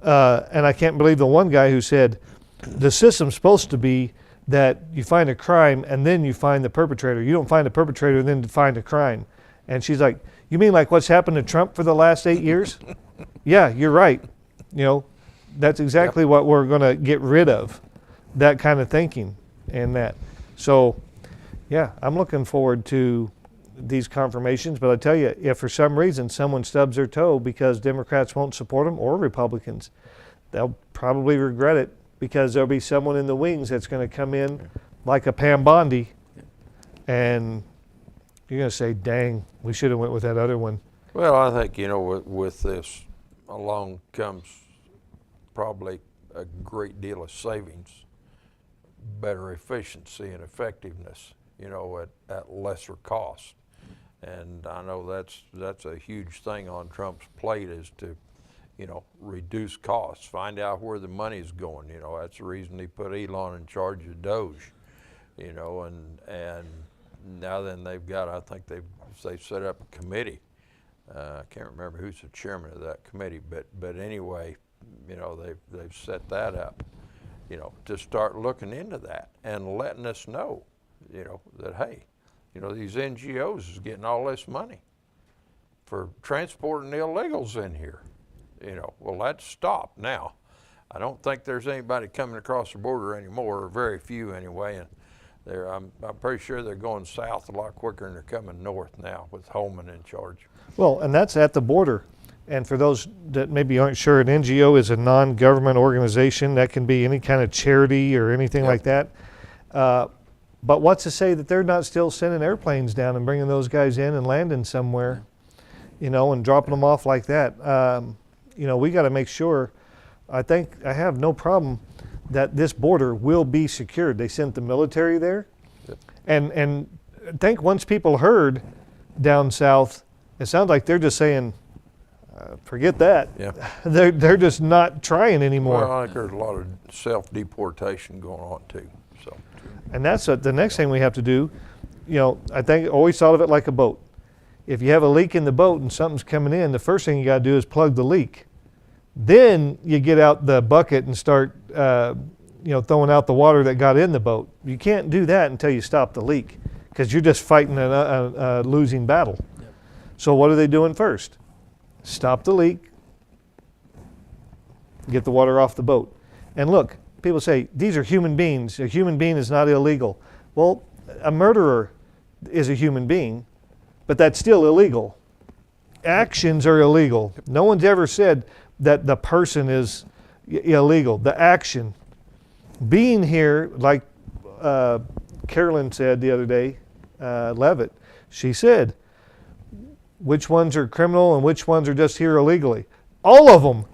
and I can't believe the one guy who said the system's supposed to be that you find a crime and then you find the perpetrator. You don't find the perpetrator and then find a crime. And she's like, you mean like what's happened to Trump for the last 8 years? Yeah, you're right. You know, that's exactly what we're going to get rid of, that kind of thinking and that. So, yeah, I'm looking forward to these confirmations. But I tell you, if for some reason someone stubs their toe because Democrats won't support them or Republicans, they'll probably regret it because there'll be someone in the wings that's going to come in like a Pam Bondi, and you're going to say, dang, we should have went with that other one. Well, I think, you know, with this along comes probably a great deal of savings, better efficiency and effectiveness, you know, at lesser cost. And I know that's a huge thing on Trump's plate, is to, you know, reduce costs, find out where the money's going. You know, that's the reason he put Elon in charge of Doge, you know, and now then they've got, I think they've set up a committee. I can't remember who's the chairman of that committee, but anyway, you know, they've set that up, you know, to start looking into that and letting us know, you know, that, hey, you know, these NGOs is getting all this money for transporting illegals in here. You know, well, that's stopped now. I don't think there's anybody coming across the border anymore, or very few anyway, and I'm pretty sure they're going south a lot quicker than they're coming north now with Holman in charge. Well, and that's at the border. And for those that maybe aren't sure, an NGO is a non-government organization. That can be any kind of charity or anything like that. But what's to say that they're not still sending airplanes down and bringing those guys in and landing somewhere, you know, and dropping them off like that? You know, we got to make sure. I think I have no problem that this border will be secured. They sent the military there. Yep. And I think once people heard down south, it sounds like they're just saying, forget that. Yeah. They're just not trying anymore. Well, I think there's a lot of self-deportation going on too. So. And that's the next thing we have to do. You know, I think always thought of it like a boat. If you have a leak in the boat and something's coming in, the first thing you got to do is plug the leak. Then you get out the bucket and start, you know, throwing out the water that got in the boat. You can't do that until you stop the leak, because you're just fighting a losing battle. Yep. So what are they doing first? Stop the leak, get the water off the boat. And look, people say, these are human beings. A human being is not illegal. Well, a murderer is a human being, but that's still illegal. Actions are illegal. No one's ever said that the person is illegal. The action. Being here, like Carolyn said the other day, Levitt, she said, which ones are criminal and which ones are just here illegally? All of them.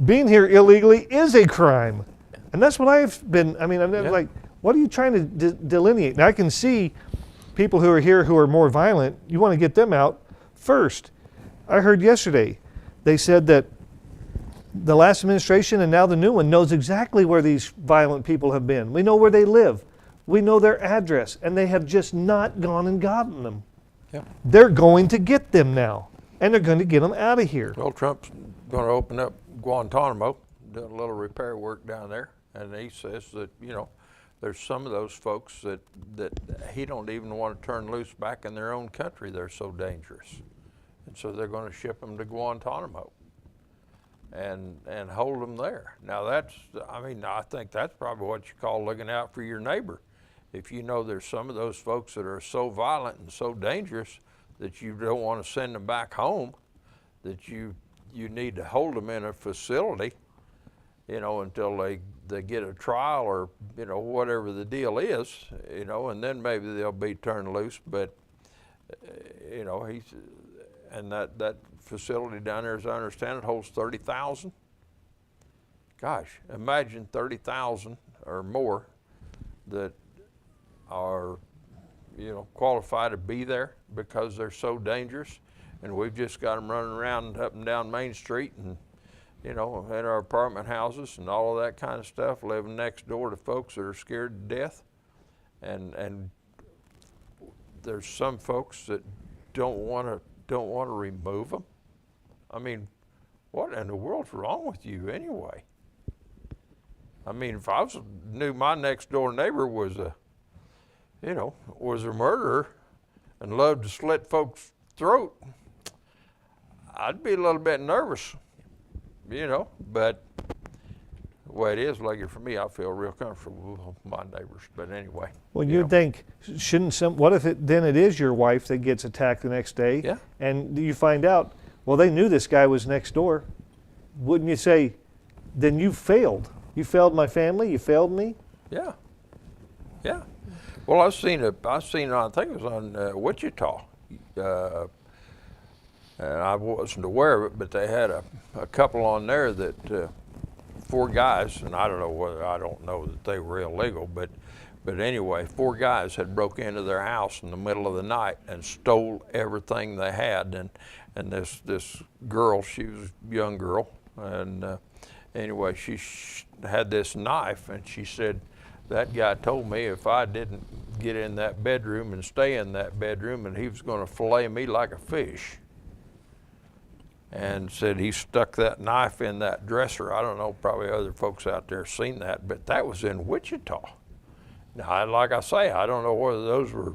Being here illegally is a crime. And that's what I've been, I mean, I'm like, what are you trying to delineate? Now I can see people who are here who are more violent, you want to get them out first. I heard yesterday, they said that the last administration and now the new one knows exactly where these violent people have been. We know where they live. We know their address, and they have just not gone and gotten them. Yeah. They're going to get them now, and they're going to get them out of here. Well, Trump's going to open up Guantanamo, do a little repair work down there, and he says that, you know, there's some of those folks that he don't even want to turn loose back in their own country. They're so dangerous. And so they're going to ship them to Guantanamo and hold them there. Now that's, I mean, I think that's probably what you call looking out for your neighbor. If you know there's some of those folks that are so violent and so dangerous that you don't want to send them back home, that you need to hold them in a facility, you know, until they get a trial or, you know, whatever the deal is, you know, and then maybe they'll be turned loose. But, you know, and that facility down there, as I understand it, holds 30,000. gosh, imagine 30,000 or more that are, qualified to be there because they're so dangerous, and we've just got them running around up and down Main Street and, in our apartment houses and all of that kind of stuff, living next door to folks that are scared to death, and there's some folks that don't want to remove them. I mean, what in the world's wrong with you anyway? I mean, if I knew my next door neighbor was a murderer and loved to slit folks' throat, I'd be a little bit nervous, but the way it is, like for me, I feel real comfortable with my neighbors. But anyway. Well, you'd think, what if then it is your wife that gets attacked the next day? Yeah. And you find out, well, they knew this guy was next door. Wouldn't you say, then you failed? You failed my family, you failed me? Yeah. Yeah. Well, I think it was on Wichita. And I wasn't aware of it, but they had a couple on there that, 4 guys, and I don't know that they were illegal, but anyway, 4 guys had broke into their house in the middle of the night and stole everything they had. And this girl, she was a young girl, and anyway, she had this knife, and she said, that guy told me if I didn't get in that bedroom and stay in that bedroom, and he was going to fillet me like a fish. And said he stuck that knife in that dresser. I don't know, probably other folks out there seen that, but that was in Wichita. Now, like I say, I don't know whether those were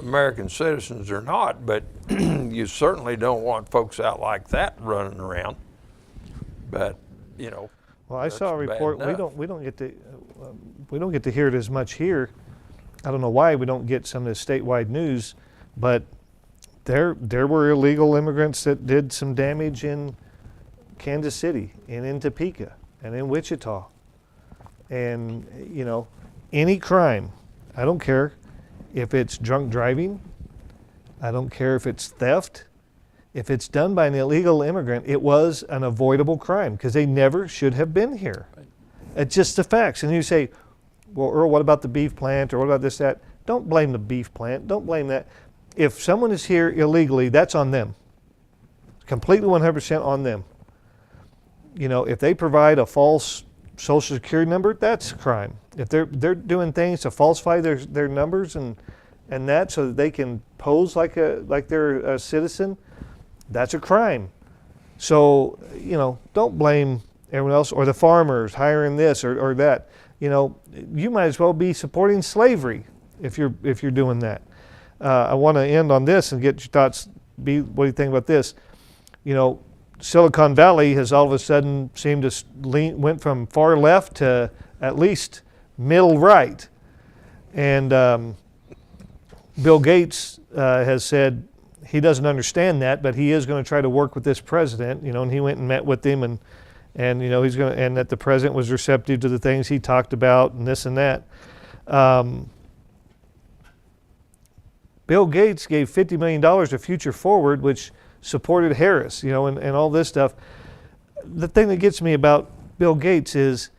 American citizens or not, but you certainly don't want folks out like that running around. But, Well, I saw a report. We don't get to hear it as much here. I don't know why we don't get some of this statewide news, but there were illegal immigrants that did some damage in Kansas City and in Topeka and in Wichita. And any crime, I don't care if it's drunk driving, I don't care if it's theft. If it's done by an illegal immigrant, it was an avoidable crime because they never should have been here. Right. It's just the facts. And you say, well, Earl, what about the beef plant or what about this, that? Don't blame the beef plant. Don't blame that. If someone is here illegally, that's on them. Completely 100% on them. If they provide a false social security number, that's a crime. If they're doing things to falsify their numbers and that so that they can pose like they're a citizen, that's a crime. So, don't blame everyone else or the farmers hiring this or that. You might as well be supporting slavery if you're doing that. I want to end on this and get your thoughts. What do you think about this? Silicon Valley has all of a sudden seemed to went from far left to at least middle right. And Bill Gates has said he doesn't understand that, but he is going to try to work with this president. And he went and met with him, and he's going to, and that the president was receptive to the things he talked about and this and that. Bill Gates gave $50 million to Future Forward, which supported Harris, and all this stuff. The thing that gets me about Bill Gates is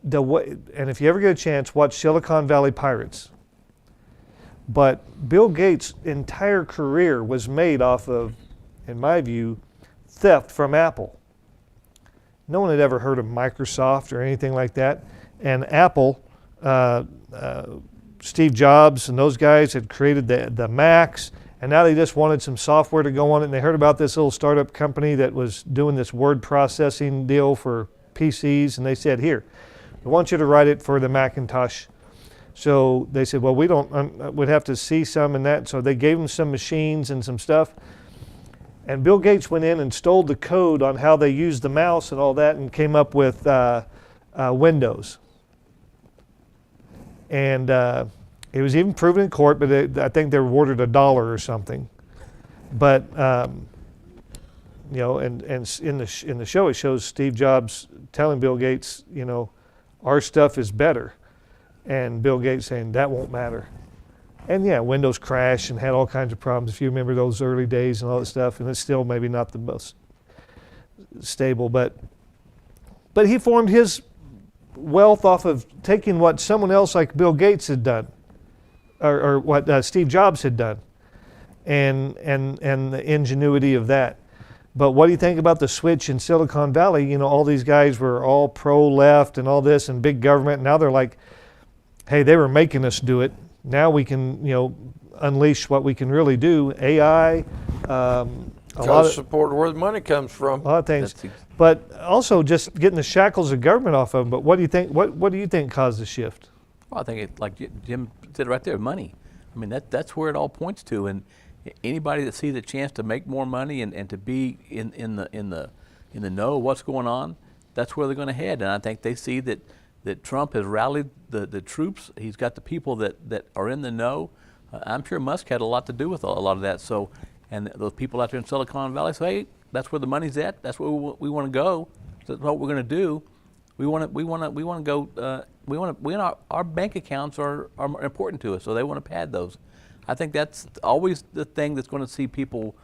the way, and if you ever get a chance, watch Silicon Valley Pirates. But Bill Gates' entire career was made off of, in my view, theft from Apple. No one had ever heard of Microsoft or anything like that. And Apple, Steve Jobs and those guys had created the Macs, and now they just wanted some software to go on it. And they heard about this little startup company that was doing this word processing deal for PCs, and they said, here, I want you to write it for the Macintosh. So they said, well, we'd have to see some in that. So they gave them some machines and some stuff. And Bill Gates went in and stole the code on how they used the mouse and all that and came up with Windows. And it was even proven in court, but I think they were awarded $1 or something. But, and in the show it shows Steve Jobs telling Bill Gates, our stuff is better. And Bill Gates saying, that won't matter. And yeah, Windows crashed and had all kinds of problems, if you remember those early days and all that stuff, and it's still maybe not the most stable. But But he formed his wealth off of taking what someone else like Bill Gates had done, or what Steve Jobs had done, and the ingenuity of that. But what do you think about the switch in Silicon Valley? You know, all these guys were all pro-left and all this and big government. Now they're like, hey, they were making us do it. Now we can, you know, unleash what we can really do. AI, a lot of support where the money comes from. a lot of things. But also just getting the shackles of government off of them. But what do you think? What do you think caused the shift? Well, I think it, like Jim said right there, money. I mean, that's where it all points to. And anybody that sees a chance to make more money and to be in the know of what's going on, that's where they're going to head. And I think they see that Trump has rallied the troops. He's got the people that are in the know. I'm sure Musk had a lot to do with a lot of that. So, and those people out there in Silicon Valley say, hey, that's where the money's at. That's where we want to go. That's what we're going to do. We want to go. Our bank accounts are important to us, so they want to pad those. I think that's always the thing that's going to see people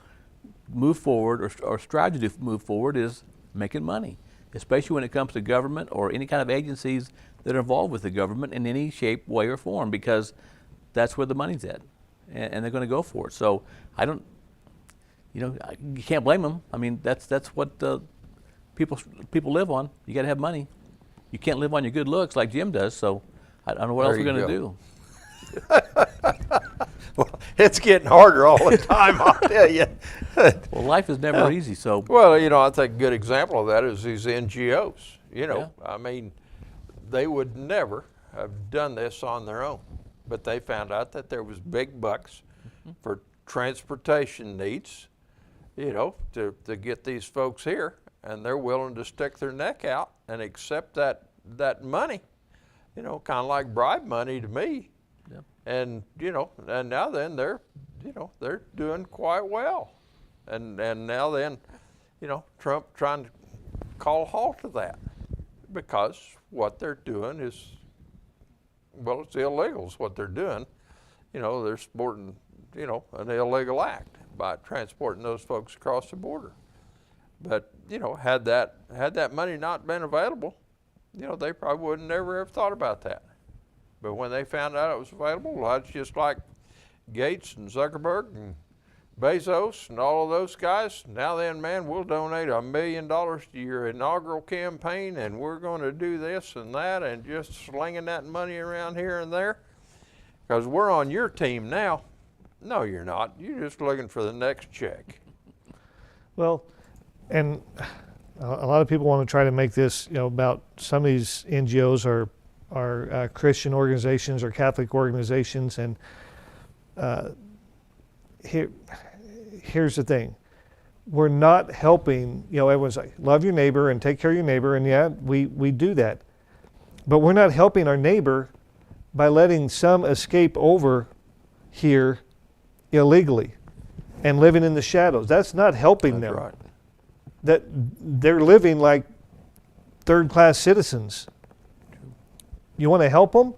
move forward or strive to move forward is making money, especially when it comes to government or any kind of agencies that are involved with the government in any shape, way, or form, because that's where the money's at, and they're going to go for it. So I don't, you can't blame them. I mean, that's what people live on. You got to have money. You can't live on your good looks like Jim does. So I don't know what else we're going to do. Well, it's getting harder all the time, I'll tell you. Well, life is never easy. So Well, I think a good example of that is these NGOs. I mean, they would never have done this on their own, but they found out that there was big bucks for transportation needs, to get these folks here, and they're willing to stick their neck out and accept that money, kind of like bribe money to me. Yep. And and now then they're doing quite well, and now then, Trump trying to call a halt to that, because what they're doing is, well, it's illegal. Is what they're doing. They're supporting an illegal act by transporting those folks across the border. But had that money not been available, they probably would have never ever thought about that. But when they found out it was available, well, it's just like Gates and Zuckerberg and Bezos and all of those guys. Now then, man, we'll donate $1 million to your inaugural campaign, and we're going to do this and that, and just slinging that money around here and there, because we're on your team now. No, you're not. You're just looking for the next check. Well, and a lot of people want to try to make this, about some of these NGOs are Christian organizations or Catholic organizations, and here's the thing: we're not helping. Everyone's like, love your neighbor and take care of your neighbor, and yeah, we do that, but we're not helping our neighbor by letting some escape over here illegally and living in the shadows. That's not helping them. Right. That they're living like third-class citizens. You want to help them?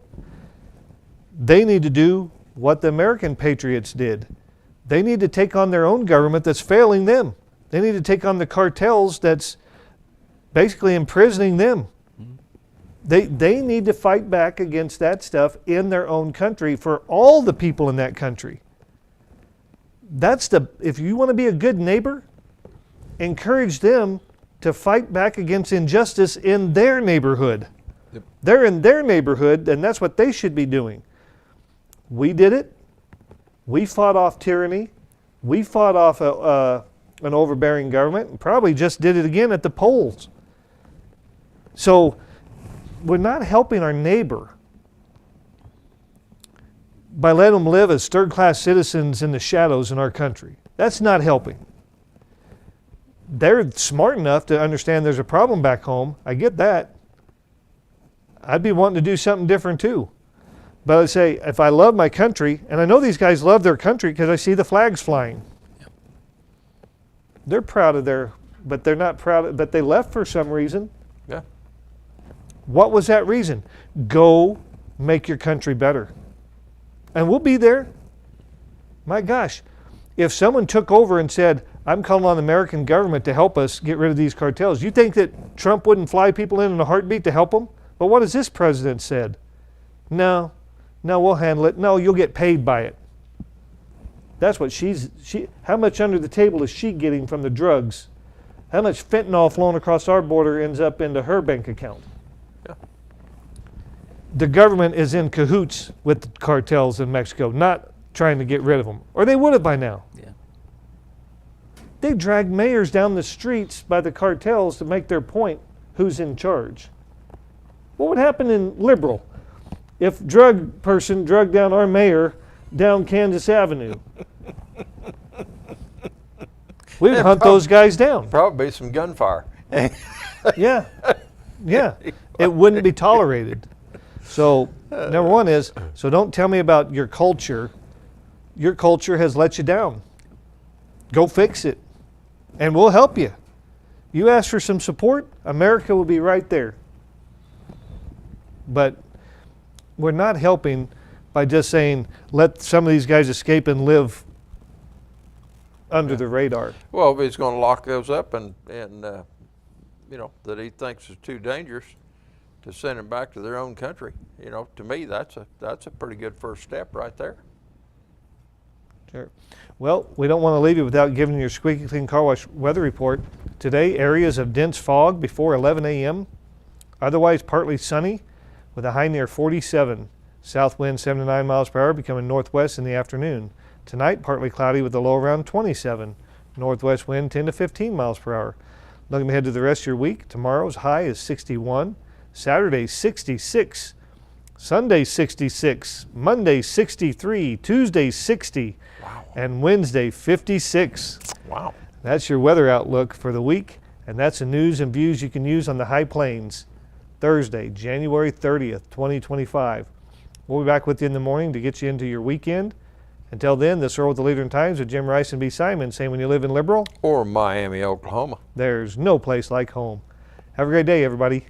They need to do what the American patriots did. They need to take on their own government that's failing them. They need to take on the cartels that's basically imprisoning them. They need to fight back against that stuff in their own country for all the people in that country. If you want to be a good neighbor, encourage them to fight back against injustice in their neighborhood. Yep. They're in their neighborhood, and that's what they should be doing. We did it. We fought off tyranny. We fought off an overbearing government, and probably just did it again at the polls. So we're not helping our neighbor by letting them live as third-class citizens in the shadows in our country. That's not helping. They're smart enough to understand there's a problem back home. I get that. I'd be wanting to do something different too. But I'd say, if I love my country, and I know these guys love their country because I see the flags flying. Yep. They're proud of but they're not proud, but they left for some reason. Yeah. What was that reason? Go make your country better. And we'll be there. My gosh, if someone took over and said, I'm calling on the American government to help us get rid of these cartels. You think that Trump wouldn't fly people in a heartbeat to help them? But what has this president said? No, we'll handle it. No, you'll get paid by it. That's what how much under the table is she getting from the drugs? How much fentanyl flowing across our border ends up into her bank account? Yeah. The government is in cahoots with the cartels in Mexico, not trying to get rid of them. Or they would have by now. Yeah. They drag mayors down the streets by the cartels to make their point who's in charge. What would happen in Liberal if drug person drugged down our mayor down Kansas Avenue? We'd hunt those guys down. Probably some gunfire. Yeah. It wouldn't be tolerated. So, number one is, so don't tell me about your culture. Your culture has let you down. Go fix it. And we'll help you. You ask for some support, America will be right there. But we're not helping by just saying, let some of these guys escape and live under the radar. Well, if he's going to lock those up and you know, that he thinks is too dangerous, to send them back to their own country, you know, to me, that's a pretty good first step right there. Sure. Well, we don't want to leave you without giving you your squeaky clean car wash weather report. Today, areas of dense fog before 11 a.m. Otherwise, partly sunny with a high near 47. South wind 7 to 9 miles per hour, becoming northwest in the afternoon. Tonight, partly cloudy with a low around 27. Northwest wind 10 to 15 miles per hour. Looking ahead to the rest of your week, tomorrow's high is 61. Saturday, 66. Sunday, 66. Monday, 63. Tuesday, 60. Wow. And Wednesday, 56. Wow. That's your weather outlook for the week, and that's the news and views you can use on the high plains. Thursday, January 30th, 2025. We'll be back with you in the morning to get you into your weekend. Until then, this is Earl with the Leader in Times with Jim Rice and B. Simon saying when you live in Liberal, Or Miami, Oklahoma. there's no place like home. Have a great day, everybody.